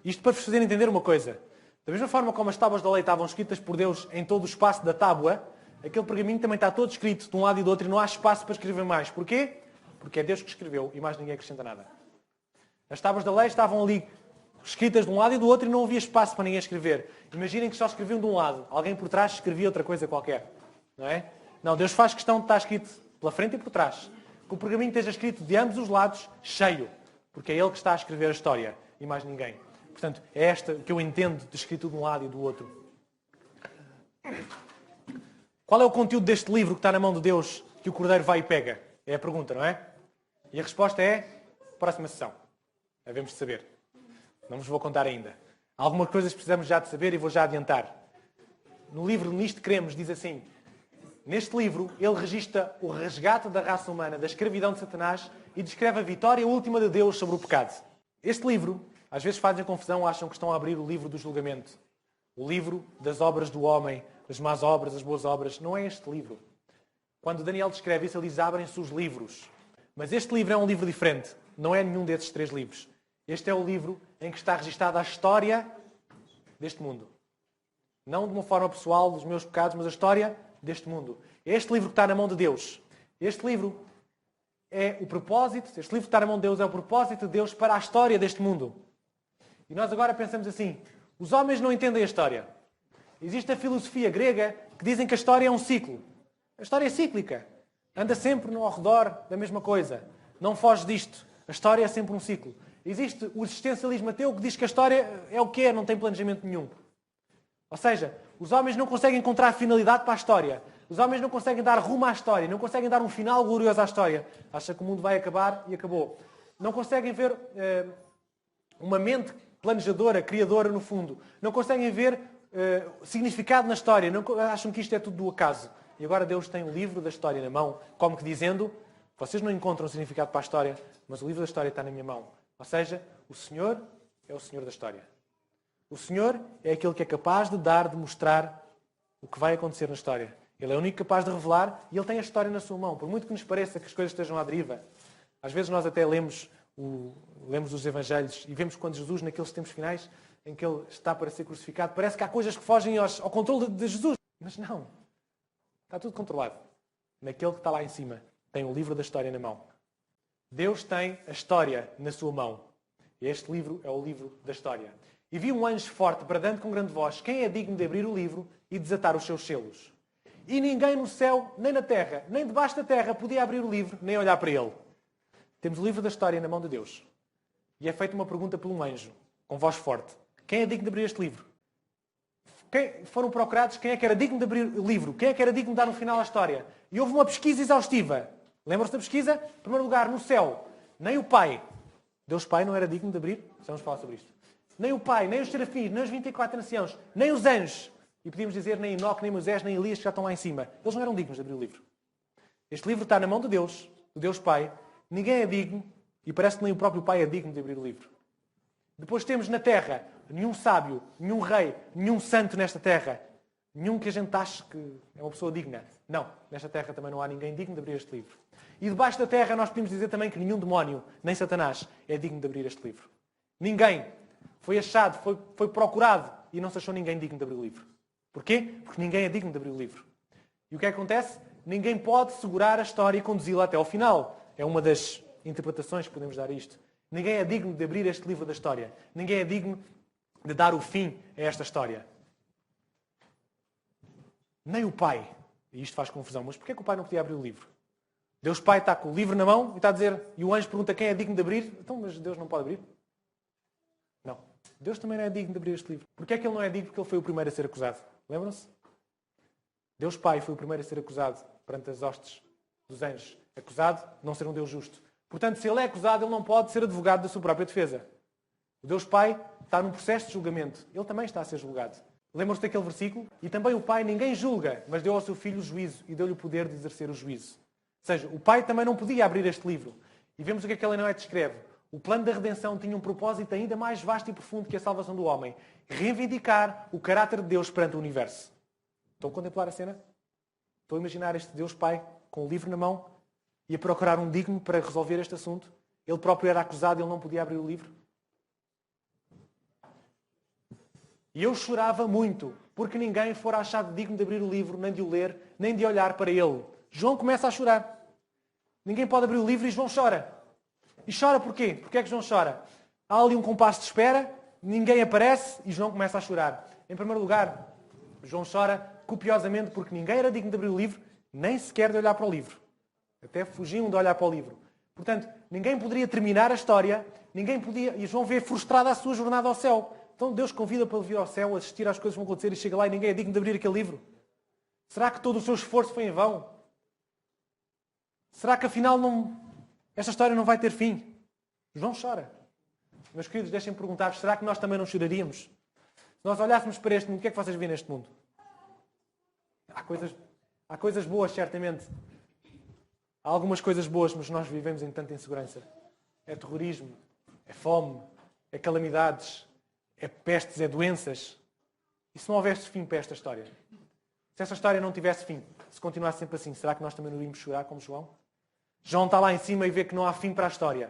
A: Isto para vos fazer entender uma coisa. Da mesma forma como as tábuas da lei estavam escritas por Deus em todo o espaço da tábua, aquele pergaminho também está todo escrito de um lado e do outro e não há espaço para escrever mais. Porquê? Porque é Deus que escreveu e mais ninguém acrescenta nada. As tábuas da lei estavam ali escritas de um lado e do outro e não havia espaço para ninguém escrever. Imaginem que só escreviam de um lado. Alguém por trás escrevia outra coisa qualquer. Não é? Não, Deus faz questão de estar escrito pela frente e por trás. Que o pergaminho esteja escrito de ambos os lados, cheio. Porque é Ele que está a escrever a história e mais ninguém. Portanto, é esta que eu entendo de escrito de um lado e do outro. Qual é o conteúdo deste livro que está na mão de Deus que o cordeiro vai e pega? É a pergunta, não é? E a resposta é, próxima sessão. Havemos de saber. Não vos vou contar ainda. Algumas coisas precisamos já de saber e vou já adiantar. No livro Nisto Cremos diz assim, neste livro ele registra o resgate da raça humana da escravidão de Satanás e descreve a vitória última de Deus sobre o pecado. Este livro, às vezes fazem confusão, acham que estão a abrir o livro do julgamento. O livro das obras do homem, das más obras, das boas obras. Não é este livro. Quando Daniel descreve isso, ele diz, abrem-se os livros. Mas este livro é um livro diferente. Não é nenhum desses 3 livros. Este é o livro em que está registada a história deste mundo. Não de uma forma pessoal dos meus pecados, mas a história deste mundo. É este livro que está na mão de Deus. Este livro é o propósito, este livro que está na mão de Deus é o propósito de Deus para a história deste mundo. E nós agora pensamos assim, os homens não entendem a história. Existe a filosofia grega que dizem que a história é um ciclo. A história é cíclica. Anda sempre ao redor da mesma coisa. Não foge disto. A história é sempre um ciclo. Existe o existencialismo ateu que diz que a história é o que é, não tem planejamento nenhum. Ou seja, os homens não conseguem encontrar finalidade para a história. Os homens não conseguem dar rumo à história. Não conseguem dar um final glorioso à história. Acha que o mundo vai acabar e acabou. Não conseguem ver uma mente planejadora, criadora no fundo. Não conseguem ver significado na história. Não, acham que isto é tudo do acaso. E agora Deus tem o livro da história na mão, como que dizendo, vocês não encontram significado para a história, mas o livro da história está na minha mão. Ou seja, o Senhor é o Senhor da história. O Senhor é aquele que é capaz de dar, de mostrar o que vai acontecer na história. Ele é o único capaz de revelar e Ele tem a história na sua mão. Por muito que nos pareça que as coisas estejam à deriva, às vezes nós até lemos os Evangelhos e vemos quando Jesus, naqueles tempos finais, em que Ele está para ser crucificado, parece que há coisas que fogem ao controle de Jesus. Mas não. Está tudo controlado. Naquele que está lá em cima, tem o livro da história na mão. Deus tem a história na sua mão. E este livro é o livro da história. E vi um anjo forte, bradando com grande voz, quem é digno de abrir o livro e desatar os seus selos? E ninguém no céu, nem na terra, nem debaixo da terra podia abrir o livro, nem olhar para ele. Temos o livro da história na mão de Deus. E é feita uma pergunta por um anjo, com voz forte. Quem é digno de abrir este livro? Foram procurados quem é que era digno de abrir o livro, quem é que era digno de dar um final à história. E houve uma pesquisa exaustiva. Lembram-se da pesquisa? Em primeiro lugar, no céu, nem o Pai, Deus Pai não era digno de abrir, vamos falar sobre isto. Nem o Pai, nem os serafins, nem os 24 anciãos, nem os anjos, e podíamos dizer nem Enoque, nem Moisés, nem Elias, que já estão lá em cima. Eles não eram dignos de abrir o livro. Este livro está na mão de Deus, do Deus Pai. Ninguém é digno, e parece que nem o próprio Pai é digno de abrir o livro. Depois temos na terra nenhum sábio, nenhum rei, nenhum santo nesta terra. Nenhum que a gente ache que é uma pessoa digna. Não, nesta terra também não há ninguém digno de abrir este livro. E debaixo da terra nós podemos dizer também que nenhum demónio, nem Satanás, é digno de abrir este livro. Ninguém foi achado, foi procurado e não se achou ninguém digno de abrir o livro. Porquê? Porque ninguém é digno de abrir o livro. E o que é que acontece? Ninguém pode segurar a história e conduzi-la até ao final. É uma das interpretações que podemos dar a isto. Ninguém é digno de abrir este livro da história. Ninguém é digno de dar o fim a esta história. Nem o Pai. E isto faz confusão. Mas porquê que o Pai não podia abrir o livro? Deus Pai está com o livro na mão e está a dizer... E o anjo pergunta quem é digno de abrir. Então, mas Deus não pode abrir? Não. Deus também não é digno de abrir este livro. Porquê é que Ele não é digno? Porque Ele foi o primeiro a ser acusado. Lembram-se? Deus Pai foi o primeiro a ser acusado perante as hostes dos anjos. Acusado de não ser um Deus justo. Portanto, se Ele é acusado, Ele não pode ser advogado da sua própria defesa. O Deus Pai está num processo de julgamento. Ele também está a ser julgado. Lembram-se daquele versículo? E também o Pai ninguém julga, mas deu ao seu Filho o juízo e deu-lhe o poder de exercer o juízo. Ou seja, o Pai também não podia abrir este livro. E vemos o que é que ele não descreve. O plano da redenção tinha um propósito ainda mais vasto e profundo que a salvação do homem. Reivindicar o caráter de Deus perante o universo. Estão a contemplar a cena? Estão a imaginar este Deus Pai com o livro na mão e a procurar um digno para resolver este assunto? Ele próprio era acusado e ele não podia abrir o livro? E eu chorava muito, porque ninguém fora achado digno de abrir o livro, nem de o ler, nem de olhar para ele. João começa a chorar. Ninguém pode abrir o livro e João chora. E chora porquê? Porquê é que João chora? Há ali um compasso de espera, ninguém aparece e João começa a chorar. Em primeiro lugar, João chora copiosamente porque ninguém era digno de abrir o livro, nem sequer de olhar para o livro. Até fugiam de olhar para o livro. Portanto, ninguém poderia terminar a história, ninguém podia... E João vê frustrada a sua jornada ao céu. Então Deus convida para ele vir ao céu, assistir às coisas que vão acontecer e chega lá e ninguém é digno de abrir aquele livro. Será que todo o seu esforço foi em vão? Será que afinal esta história não vai ter fim? João chora. Meus queridos, deixem-me perguntar-vos, será que nós também não choraríamos? Se nós olhássemos para este mundo, o que é que vocês veem neste mundo? Há coisas boas, certamente. Há algumas coisas boas, mas nós vivemos em tanta insegurança. É terrorismo, é fome, é calamidades, é pestes, é doenças. E se não houvesse fim para esta história? Se esta história não tivesse fim, se continuasse sempre assim, será que nós também não iríamos chorar como João? João está lá em cima e vê que não há fim para a história.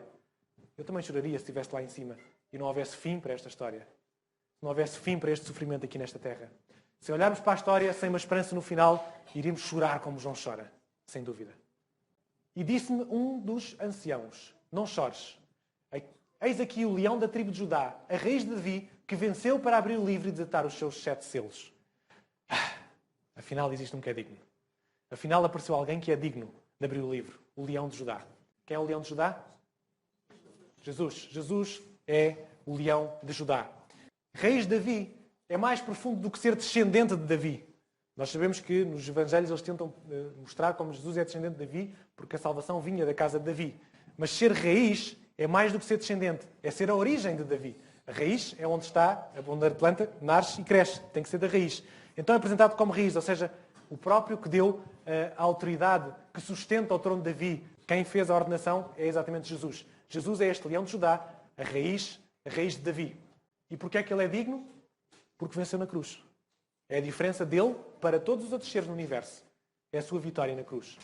A: Eu também choraria se estivesse lá em cima e não houvesse fim para esta história. Se não houvesse fim para este sofrimento aqui nesta terra. Se olharmos para a história sem uma esperança no final, iríamos chorar como João chora, sem dúvida. E disse-me um dos anciãos, não chores. Eis aqui o leão da tribo de Judá, a raiz de Davi, que venceu para abrir o livro e desatar os seus 7 selos. Afinal, existe um que é digno. Afinal, apareceu alguém que é digno de abrir o livro. O leão de Judá. Quem é o leão de Judá? Jesus. Jesus é o leão de Judá. Raiz de Davi é mais profundo do que ser descendente de Davi. Nós sabemos que nos Evangelhos eles tentam mostrar como Jesus é descendente de Davi, porque a salvação vinha da casa de Davi. Mas ser raiz é mais do que ser descendente. É ser a origem de Davi. A raiz é onde está, onde a planta nasce e cresce. Tem que ser da raiz. Então é apresentado como raiz, ou seja, o próprio que deu a autoridade, que sustenta o trono de Davi. Quem fez a ordenação é exatamente Jesus. Jesus é este leão de Judá, a raiz de Davi. E porquê é que ele é digno? Porque venceu na cruz. É a diferença dele para todos os outros seres no universo. É a sua vitória na cruz.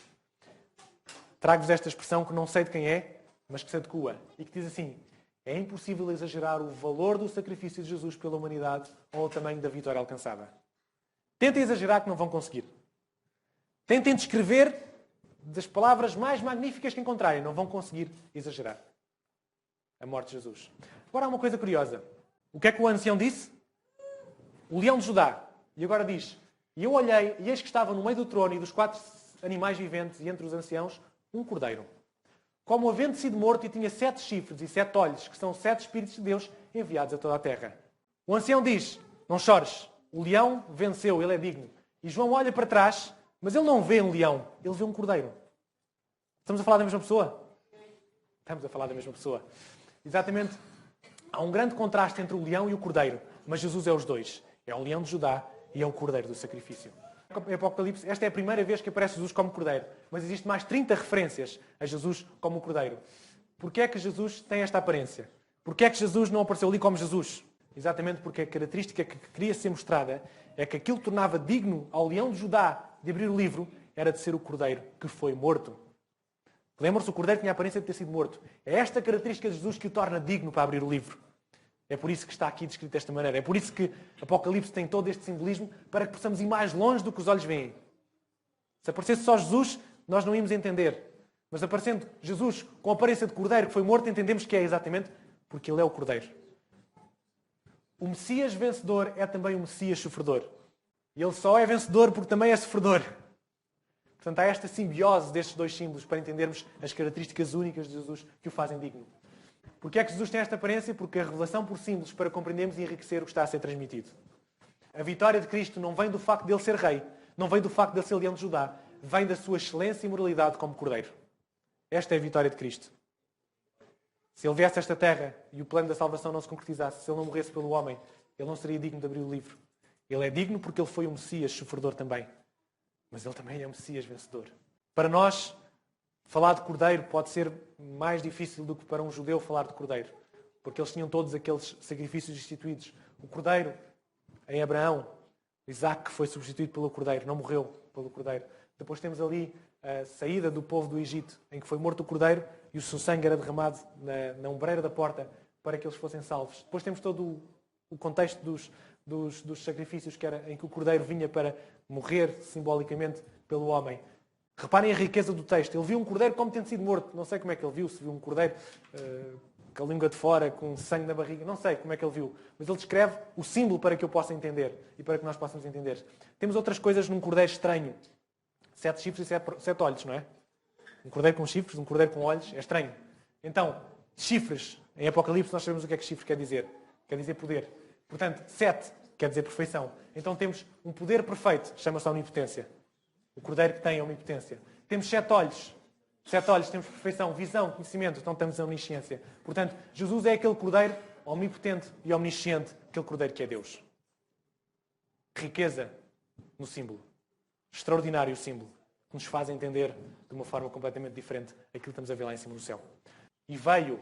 A: Trago-vos esta expressão que não sei de quem é, mas que se adequa. E que diz assim: é impossível exagerar o valor do sacrifício de Jesus pela humanidade ou o tamanho da vitória alcançada. Tentem exagerar que não vão conseguir. Tentem descrever das palavras mais magníficas que encontrarem. Não vão conseguir exagerar a morte de Jesus. Agora há uma coisa curiosa. O que é que o ancião disse? O leão de Judá. E agora diz: e eu olhei, e eis que estava no meio do trono e dos 4 animais viventes e entre os anciãos, um cordeiro. Como havendo sido morto e tinha 7 chifres e 7 olhos, que são 7 Espíritos de Deus enviados a toda a terra. O ancião diz: não chores. O leão venceu, ele é digno. E João olha para trás, mas ele não vê um leão, ele vê um cordeiro. Estamos a falar da mesma pessoa? Estamos a falar da mesma pessoa. Exatamente. Há um grande contraste entre o leão e o cordeiro, mas Jesus é os dois. É o leão de Judá e é o cordeiro do sacrifício. Em Apocalipse, esta é a primeira vez que aparece Jesus como cordeiro, mas existem mais 30 referências a Jesus como cordeiro. Porquê é que Jesus tem esta aparência? Porquê é que Jesus não apareceu ali como Jesus? Exatamente porque a característica que queria ser mostrada é que aquilo que tornava digno ao leão de Judá de abrir o livro era de ser o cordeiro que foi morto. Lembram-se, o cordeiro tinha a aparência de ter sido morto. É esta característica de Jesus que o torna digno para abrir o livro. É por isso que está aqui descrito desta maneira. É por isso que Apocalipse tem todo este simbolismo, para que possamos ir mais longe do que os olhos veem. Se aparecesse só Jesus, nós não íamos entender. Mas aparecendo Jesus com a aparência de cordeiro que foi morto, entendemos que é exatamente porque ele é o cordeiro. O Messias vencedor é também o Messias sofredor. E ele só é vencedor porque também é sofredor. Portanto, há esta simbiose destes dois símbolos para entendermos as características únicas de Jesus que o fazem digno. Porquê é que Jesus tem esta aparência? Porque a revelação por símbolos para compreendermos e enriquecer o que está a ser transmitido. A vitória de Cristo não vem do facto de ele ser rei, não vem do facto de ele ser leão de Judá, vem da sua excelência e moralidade como cordeiro. Esta é a vitória de Cristo. Se ele viesse a esta terra e o plano da salvação não se concretizasse, se ele não morresse pelo homem, ele não seria digno de abrir o livro. Ele é digno porque ele foi um Messias sofredor também. Mas ele também é um Messias vencedor. Para nós, falar de cordeiro pode ser mais difícil do que para um judeu falar de cordeiro. Porque eles tinham todos aqueles sacrifícios instituídos. O cordeiro, em Abraão, Isaac foi substituído pelo cordeiro, não morreu pelo cordeiro. Depois temos ali a saída do povo do Egito, em que foi morto o cordeiro e o seu sangue era derramado na ombreira da porta para que eles fossem salvos. Depois temos todo o contexto dos sacrifícios em que o cordeiro vinha para morrer simbolicamente pelo homem. Reparem a riqueza do texto. Ele viu um cordeiro como tendo sido morto. Não sei como é que ele viu, se viu um cordeiro com a língua de fora, com sangue na barriga. Não sei como é que ele viu. Mas ele descreve o símbolo para que eu possa entender e para que nós possamos entender. Temos outras coisas num cordeiro estranho. 7 chifres e 7 olhos, não é? Um cordeiro com chifres, um cordeiro com olhos. É estranho. Então, chifres. Em Apocalipse nós sabemos o que é que chifres quer dizer. Quer dizer poder. Portanto, 7 quer dizer perfeição. Então temos um poder perfeito. Chama-se omnipotência. O cordeiro que tem a omnipotência. Temos 7 olhos. 7 olhos, temos perfeição, visão, conhecimento, então temos a omnisciência. Portanto, Jesus é aquele cordeiro omnipotente e omnisciente, aquele cordeiro que é Deus. Riqueza no símbolo. Extraordinário símbolo, que nos faz entender de uma forma completamente diferente aquilo que estamos a ver lá em cima no céu. E veio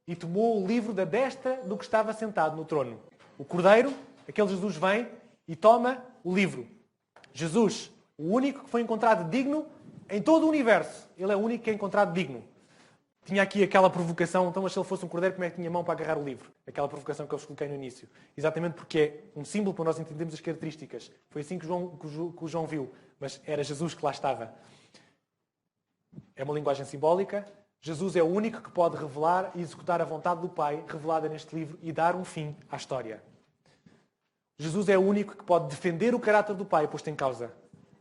A: e tomou o livro da destra do que estava sentado no trono. O cordeiro, aquele Jesus, vem e toma o livro. Jesus, o único que foi encontrado digno em todo o universo. Ele é o único que é encontrado digno. Tinha aqui aquela provocação, então, mas se ele fosse um cordeiro, como é que tinha mão para agarrar o livro? Aquela provocação que eu vos coloquei no início. Exatamente porque é um símbolo para nós entendermos as características. Foi assim que o João viu, mas era Jesus que lá estava. É uma linguagem simbólica. Jesus é o único que pode revelar e executar a vontade do Pai, revelada neste livro, e dar um fim à história. Jesus é o único que pode defender o caráter do Pai posto em causa.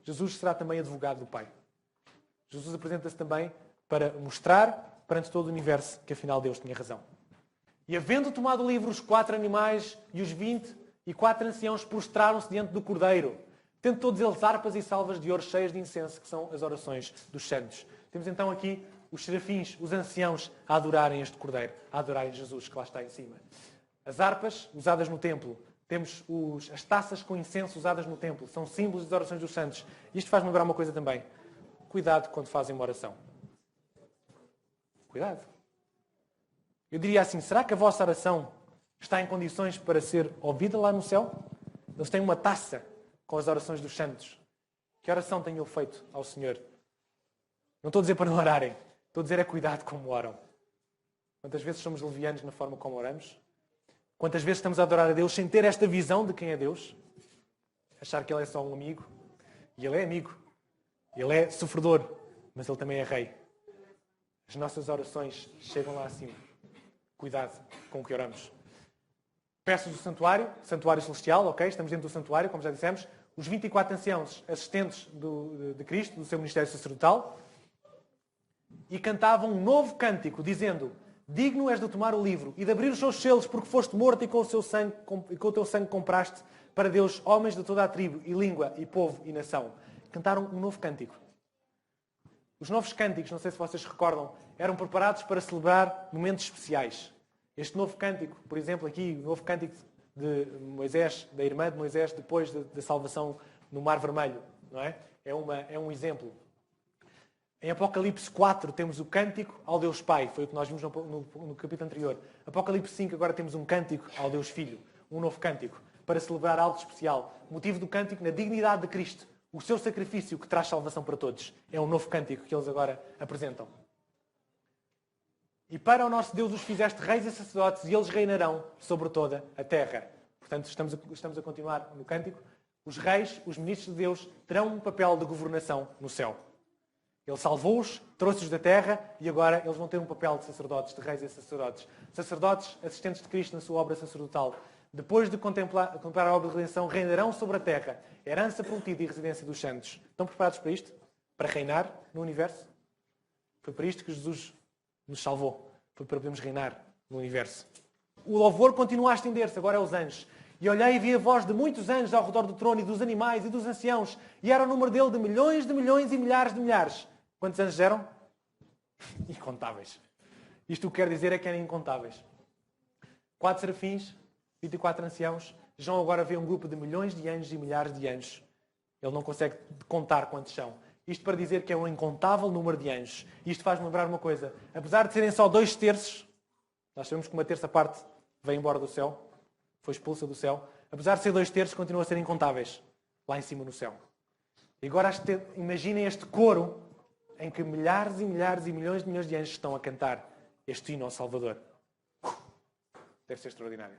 A: Jesus será também advogado do Pai. Jesus apresenta-se também para mostrar perante todo o universo que afinal Deus tinha razão. E havendo tomado o livro, os 4 animais e os 24 anciãos prostraram-se diante do Cordeiro, tendo todos eles harpas e salvas de ouro cheias de incenso, que são as orações dos santos. Temos então aqui os serafins, os anciãos, a adorarem este Cordeiro, a adorarem Jesus, que lá está em cima. As harpas usadas no templo. Temos as taças com incenso usadas no templo. São símbolos das orações dos santos. Isto faz-me lembrar uma coisa também. Cuidado quando fazem uma oração. Cuidado. Eu diria assim, será que a vossa oração está em condições para ser ouvida lá no céu? Eles têm uma taça com as orações dos santos. Que oração tenho eu feito ao Senhor? Não estou a dizer para não orarem. Estou a dizer é cuidado como oram. Quantas vezes somos levianos na forma como oramos? Quantas vezes estamos a adorar a Deus sem ter esta visão de quem é Deus? Achar que Ele é só um amigo. E Ele é amigo. Ele é sofredor. Mas Ele também é rei. As nossas orações chegam lá acima. Cuidado com o que oramos. Peças do santuário celestial, ok? Estamos dentro do santuário, como já dissemos. Os 24 anciãos assistentes de Cristo, do seu ministério sacerdotal, e cantavam um novo cântico, dizendo: digno és de tomar o livro e de abrir os seus selos, porque foste morto e com o teu sangue compraste para Deus homens de toda a tribo, e língua, e povo, e nação. Cantaram um novo cântico. Os novos cânticos, não sei se vocês recordam, eram preparados para celebrar momentos especiais. Este novo cântico, por exemplo, aqui, o novo cântico de Moisés, da irmã de Moisés, depois da salvação no Mar Vermelho, não é? É um exemplo. Em Apocalipse 4 temos o cântico ao Deus Pai, foi o que nós vimos no capítulo anterior. Apocalipse 5 agora temos um cântico ao Deus Filho, um novo cântico, para celebrar algo especial. O motivo do cântico na dignidade de Cristo, o seu sacrifício que traz salvação para todos. É um novo cântico que eles agora apresentam. E para o nosso Deus os fizeste reis e sacerdotes, e eles reinarão sobre toda a terra. Portanto, estamos a continuar no cântico. Os reis, os ministros de Deus, terão um papel de governação no céu. Ele salvou-os, trouxe-os da terra, e agora eles vão ter um papel de sacerdotes, de reis e sacerdotes. Sacerdotes, assistentes de Cristo na sua obra sacerdotal. Depois de contemplar a obra de redenção, reinarão sobre a terra, herança prometida e residência dos santos. Estão preparados para isto? Para reinar no universo? Foi para isto que Jesus nos salvou. Foi para podermos reinar no universo. O louvor continua a estender-se, agora é os anjos. E olhei e vi a voz de muitos anjos ao redor do trono, e dos animais e dos anciãos, e era o número dele de milhões e milhares de milhares. Quantos anjos eram? Incontáveis. Isto o que quer dizer é que eram incontáveis. 4 serafins, 24 anciãos. João agora vê um grupo de milhões de anjos e milhares de anjos. Ele não consegue contar quantos são. Isto para dizer que é um incontável número de anjos. Isto faz-me lembrar uma coisa. Apesar de serem só 2/3, nós sabemos que uma terça parte veio embora do céu, foi expulsa do céu. Apesar de ser 2/3, continuam a ser incontáveis lá em cima no céu. E agora imaginem este coro em que milhares e milhares e milhões de anjos estão a cantar este hino ao Salvador. Deve ser extraordinário.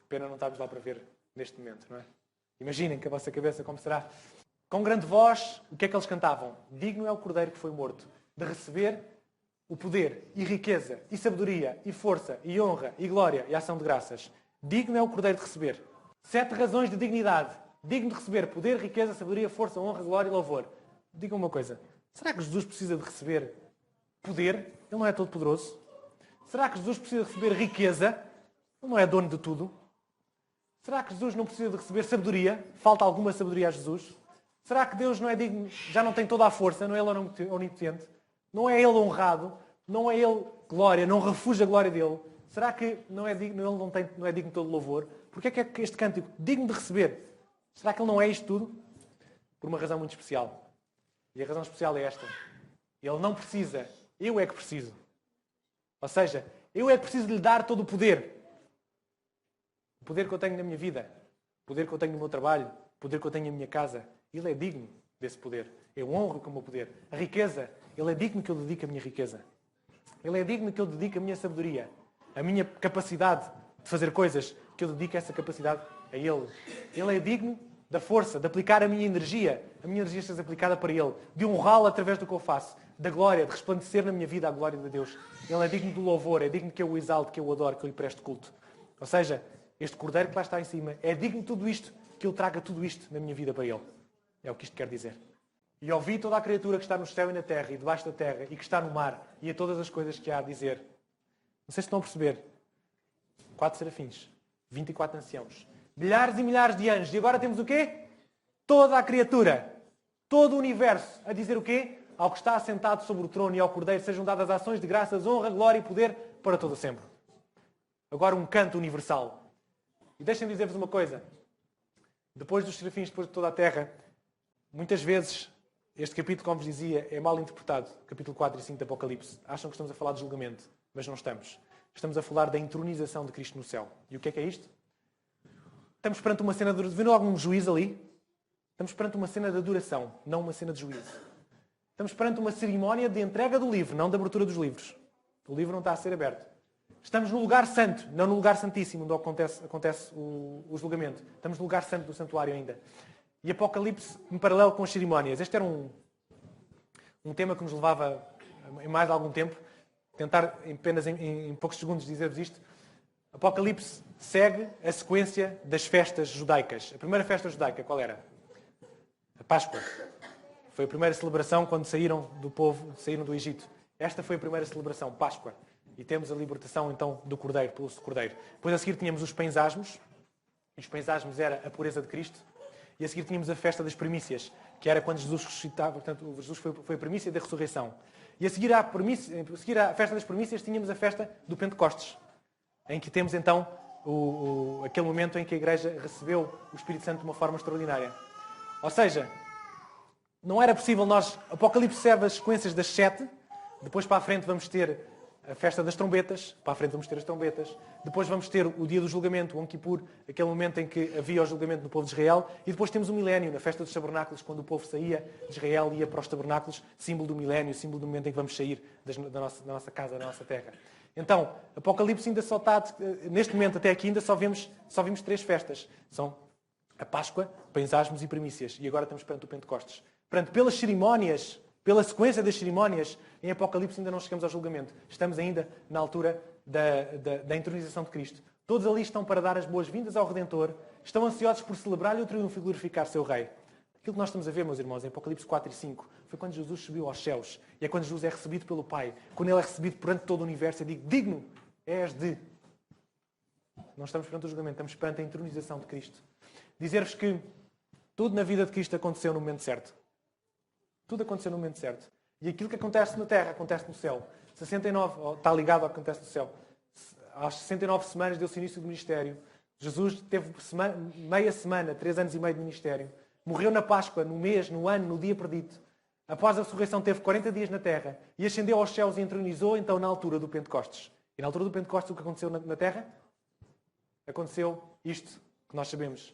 A: Pena não estarmos lá para ver neste momento, não é? Imaginem que a vossa cabeça como será. Com grande voz, o que é que eles cantavam? Digno é o Cordeiro que foi morto, de receber o poder e riqueza e sabedoria e força e honra e glória e ação de graças. Digno é o Cordeiro de receber. 7 razões de dignidade. Digno de receber poder, riqueza, sabedoria, força, honra, glória e louvor. Digam uma coisa. Será que Jesus precisa de receber poder? Ele não é todo poderoso. Será que Jesus precisa de receber riqueza? Ele não é dono de tudo. Será que Jesus não precisa de receber sabedoria? Falta alguma sabedoria a Jesus? Será que Deus não é digno, já não tem toda a força, não é Ele onipotente? Não é Ele honrado? Não é Ele glória? Não refugia a glória dEle? Será que não é digno, Ele não é digno de todo louvor? Porquê é que este cântico, digno de receber? Será que Ele não é isto tudo? Por uma razão muito especial. E a razão especial é esta. Ele não precisa, eu é que preciso. Ou seja, eu é que preciso de lhe dar todo o poder. O poder que eu tenho na minha vida, o poder que eu tenho no meu trabalho, o poder que eu tenho na minha casa. Ele é digno desse poder. Eu honro com o meu poder. A riqueza, Ele é digno que eu dedique a minha riqueza. Ele é digno que eu dedique a minha sabedoria, a minha capacidade de fazer coisas, que eu dedique essa capacidade a Ele. Ele é digno da força, de aplicar a minha energia seja aplicada para Ele, de honrá-lo através do que eu faço, da glória, de resplandecer na minha vida a glória de Deus. Ele é digno do louvor, é digno que eu o exalte, que eu o adore, que eu lhe preste culto. Ou seja, este cordeiro que lá está em cima é digno de tudo isto, que eu traga tudo isto na minha vida para Ele. É o que isto quer dizer. E ouvi toda a criatura que está no céu e na terra, e debaixo da terra, e que está no mar, e a todas as coisas que há a dizer. Não sei se estão a perceber. 4 serafins, 24 anciãos, milhares e milhares de anjos. E agora temos o quê? Toda a criatura, todo o universo, a dizer o quê? Ao que está assentado sobre o trono e ao cordeiro sejam dadas ações de graças, honra, glória e poder para todo sempre. Agora um canto universal. E deixem-me dizer-vos uma coisa. Depois dos serafins, depois de toda a terra, muitas vezes este capítulo, como vos dizia, é mal interpretado. Capítulo 4 e 5 do Apocalipse. Acham que estamos a falar de julgamento, mas não estamos. Estamos a falar da entronização de Cristo no céu. E o que é isto? Estamos perante uma cena de... Viram algum juízo ali? Estamos perante uma cena de adoração, não uma cena de juízo. Estamos perante uma cerimónia de entrega do livro, não de abertura dos livros. O livro não está a ser aberto. Estamos no lugar santo, não no lugar santíssimo, onde acontece o julgamento. Estamos no lugar santo do santuário ainda. E Apocalipse, em paralelo com as cerimónias. Este era um tema que nos levava em mais algum tempo. Tentar apenas em poucos segundos dizer-vos isto. Apocalipse segue a sequência das festas judaicas. A primeira festa judaica, qual era? A Páscoa. Foi a primeira celebração quando saíram do Egito. Esta foi a primeira celebração, Páscoa. E temos a libertação, então, do Cordeiro, pelo Cordeiro. Depois a seguir tínhamos os penzasmos. E os penzasmos era a pureza de Cristo. E a seguir tínhamos a festa das primícias, que era quando Jesus ressuscitava. Portanto, Jesus foi a primícia da ressurreição. E a seguir à festa das primícias tínhamos a festa do Pentecostes, em que temos então aquele momento em que a Igreja recebeu o Espírito Santo de uma forma extraordinária. Ou seja, não era possível nós... Apocalipse serve as sequências das 7, depois para a frente vamos ter a festa das trombetas, para a frente vamos ter as trombetas, depois vamos ter o dia do julgamento, o Yom Kippur, aquele momento em que havia o julgamento no povo de Israel, e depois temos o milénio, na festa dos tabernáculos, quando o povo saía de Israel e ia para os tabernáculos, símbolo do milénio, símbolo do momento em que vamos sair da nossa casa, da nossa terra. Então, Apocalipse ainda só está, neste momento até aqui, ainda só vimos 3 festas. São a Páscoa, penzasmos e primícias. E agora estamos perante o Pentecostes. Portanto, pelas cerimónias, pela sequência das cerimónias, em Apocalipse ainda não chegamos ao julgamento. Estamos ainda na altura da entronização de Cristo. Todos ali estão para dar as boas-vindas ao Redentor, estão ansiosos por celebrar-lhe o triunfo e glorificar seu Rei. Aquilo que nós estamos a ver, meus irmãos, em Apocalipse 4 e 5, foi quando Jesus subiu aos céus. E é quando Jesus é recebido pelo Pai. Quando Ele é recebido perante todo o universo, eu digo, digno és de... Não estamos perante o julgamento, estamos perante a entronização de Cristo. Dizer-vos que tudo na vida de Cristo aconteceu no momento certo. Tudo aconteceu no momento certo. E aquilo que acontece na terra, acontece no céu. 69, está ligado ao que acontece no céu. Às 69 semanas deu-se início do ministério. Jesus teve meia semana, 3 anos e meio de ministério. Morreu na Páscoa, no mês, no ano, no dia perdido. Após a ressurreição teve 40 dias na terra e ascendeu aos céus e entronizou então na altura do Pentecostes. E na altura do Pentecostes o que aconteceu na terra? Aconteceu isto que nós sabemos.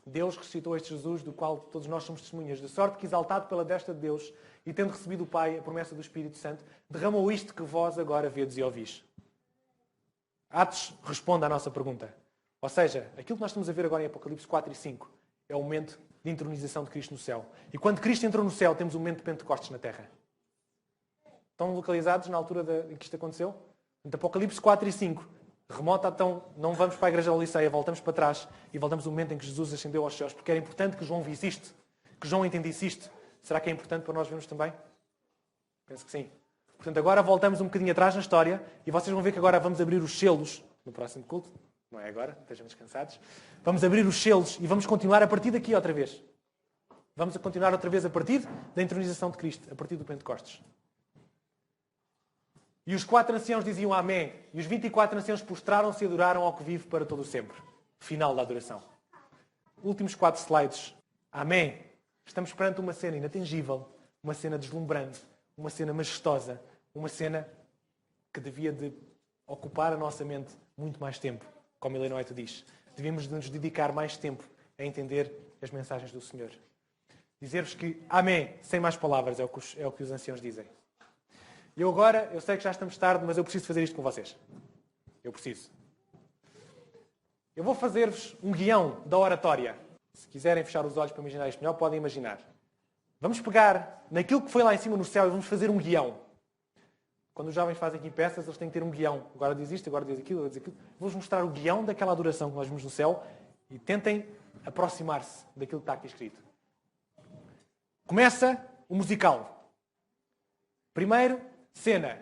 A: Deus ressuscitou este Jesus, do qual todos nós somos testemunhas, de sorte que, exaltado pela destra de Deus e tendo recebido o Pai, a promessa do Espírito Santo, derramou isto que vós agora vedes e ouvis. Atos responde à nossa pergunta. Ou seja, aquilo que nós estamos a ver agora em Apocalipse 4 e 5 é o momento de entronização de Cristo no céu. E quando Cristo entrou no céu, temos o momento de Pentecostes na terra. Estão localizados na altura em que isto aconteceu? Então, Apocalipse 4 e 5 remota, então, não vamos para a Igreja da Oliceia, voltamos para trás e voltamos ao momento em que Jesus ascendeu aos céus, porque era importante que João visse isto, que João entendesse isto. Será que é importante para nós vermos também? Penso que sim. Portanto, agora voltamos um bocadinho atrás na história e vocês vão ver que agora vamos abrir os selos no próximo culto. Não é agora, estejam descansados. Vamos abrir os selos e vamos continuar a partir daqui outra vez. Vamos a continuar outra vez a partir da entronização de Cristo, a partir do Pentecostes. E os 4 anciãos diziam amém. E os 24 anciãos prostraram-se e adoraram ao que vive para todo o sempre. Final da adoração. Últimos 4 slides. Amém. Estamos perante uma cena inatingível, uma cena deslumbrante, uma cena majestosa, uma cena que devia de ocupar a nossa mente muito mais tempo, como Ellen White diz. Devíamos de nos dedicar mais tempo a entender as mensagens do Senhor. Dizer-vos que amém, sem mais palavras, é o que os anciãos dizem. E eu sei que já estamos tarde, mas eu preciso fazer isto com vocês. Eu preciso. Eu vou fazer-vos um guião da oratória. Se quiserem fechar os olhos para imaginar isto melhor, podem imaginar. Vamos pegar naquilo que foi lá em cima no céu e vamos fazer um guião. Quando os jovens fazem aqui peças, eles têm que ter um guião. Agora diz isto, agora diz aquilo, agora diz aquilo. Vou-vos mostrar o guião daquela adoração que nós vimos no céu e tentem aproximar-se daquilo que está aqui escrito. Começa o musical. Primeiro, cena.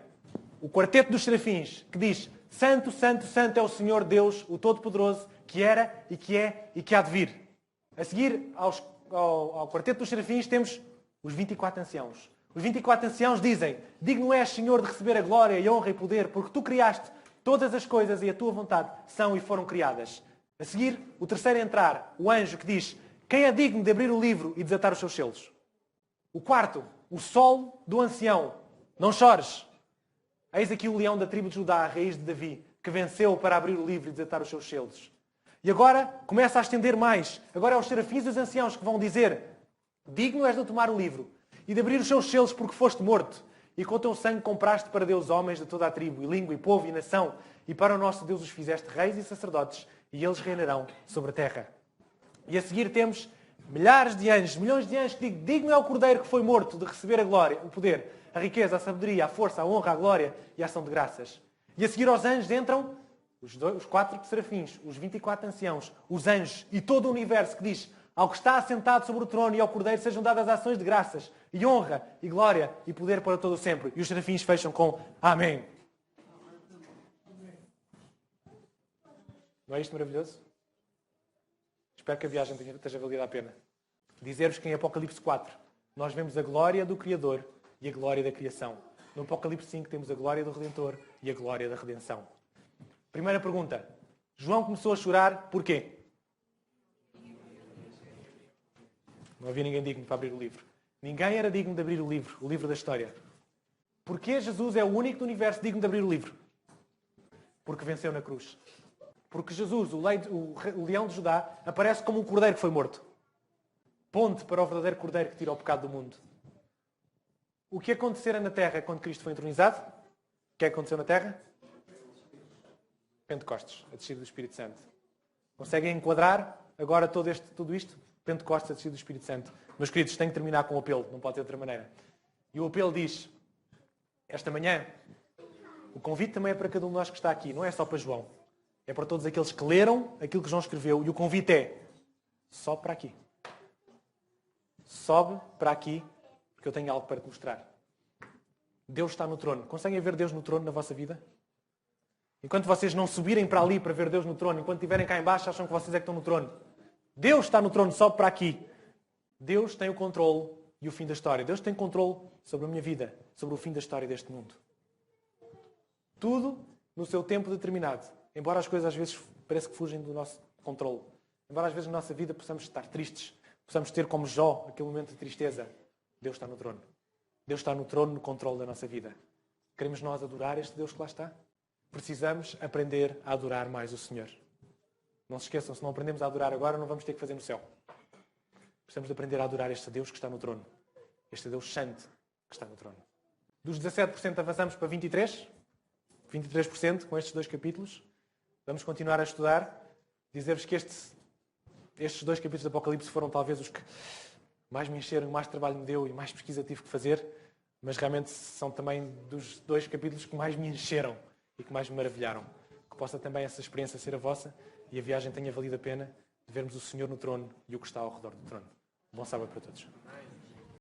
A: O quarteto dos serafins, que diz: Santo, Santo, Santo é o Senhor Deus, o Todo-Poderoso, que era e que é e que há de vir. A seguir ao quarteto dos serafins temos os 24 anciãos. Os 24 anciãos dizem: Digno és, Senhor, de receber a glória e a honra e poder, porque tu criaste todas as coisas e a tua vontade são e foram criadas. A seguir, o terceiro a entrar, o anjo que diz: Quem é digno de abrir o livro e desatar os seus selos? O quarto, o sol do ancião: Não chores. Eis aqui o leão da tribo de Judá, a raiz de Davi, que venceu para abrir o livro e desatar os seus selos. E agora começa a estender mais. Agora é os serafins e os anciãos que vão dizer: Digno és de tomar o livro e de abrir os seus selos, porque foste morto. E com o teu sangue compraste para Deus homens de toda a tribo, e língua, e povo, e nação. E para o nosso Deus os fizeste reis e sacerdotes, e eles reinarão sobre a terra. E a seguir temos milhares de anjos, milhões de anjos que dizem: Digno é o Cordeiro que foi morto de receber a glória, o poder, a riqueza, a sabedoria, a força, a honra, a glória e a ação de graças. E a seguir aos anjos entram os 4 serafins, os 24 anciãos, os anjos e todo o universo que diz: Ao que está assentado sobre o trono e ao Cordeiro sejam dadas ações de graças e honra e glória e poder para todo o sempre. E os serafins fecham com amém. Não é isto maravilhoso? Espero que a viagem esteja valida a pena. Dizer-vos que em Apocalipse 4 nós vemos a glória do Criador e a glória da criação. No Apocalipse 5 temos a glória do Redentor e a glória da redenção. Primeira pergunta. João começou a chorar porquê? Não havia ninguém digno para abrir o livro. Ninguém era digno de abrir o livro da história. Porquê Jesus é o único do universo digno de abrir o livro? Porque venceu na cruz. Porque Jesus, o leão de Judá, aparece como um cordeiro que foi morto. Ponte para o verdadeiro cordeiro que tira o pecado do mundo. O que acontecera na Terra quando Cristo foi entronizado? O que aconteceu na Terra? Pentecostes, a descida do Espírito Santo. Conseguem enquadrar agora tudo isto? Pentecostes, a descida do Espírito Santo. Meus queridos, tenho que terminar com um apelo, não pode ser de outra maneira. E o apelo diz: esta manhã, o convite também é para cada um de nós que está aqui, não é só para João. É para todos aqueles que leram aquilo que João escreveu. E o convite é: sobe para aqui. Sobe para aqui, porque eu tenho algo para te mostrar. Deus está no trono. Conseguem ver Deus no trono na vossa vida? Enquanto vocês não subirem para ali para ver Deus no trono, enquanto estiverem cá em baixo, acham que vocês é que estão no trono. Deus está no trono, sobe para aqui. Deus tem o controle e o fim da história. Deus tem controle sobre a minha vida, sobre o fim da história deste mundo. Tudo no seu tempo determinado. Embora as coisas às vezes pareçam que fugem do nosso controle. Embora às vezes na nossa vida possamos estar tristes, possamos ter como Jó aquele momento de tristeza. Deus está no trono. Deus está no trono, no controle da nossa vida. Queremos nós adorar este Deus que lá está? Precisamos aprender a adorar mais o Senhor. Não se esqueçam, se não aprendemos a adorar agora, não vamos ter que fazer no céu. Precisamos de aprender a adorar este Deus que está no trono. Este Deus santo que está no trono. Dos 17% avançamos para 23%. 23% com estes 2 capítulos. Vamos continuar a estudar. Dizer-vos que estes 2 capítulos do Apocalipse foram talvez os que mais me encheram, mais trabalho me deu e mais pesquisa tive que fazer. Mas realmente são também dos 2 capítulos que mais me encheram e que mais me maravilharam. Que possa também essa experiência ser a vossa e a viagem tenha valido a pena de vermos o Senhor no trono e o que está ao redor do trono. Bom sábado para todos.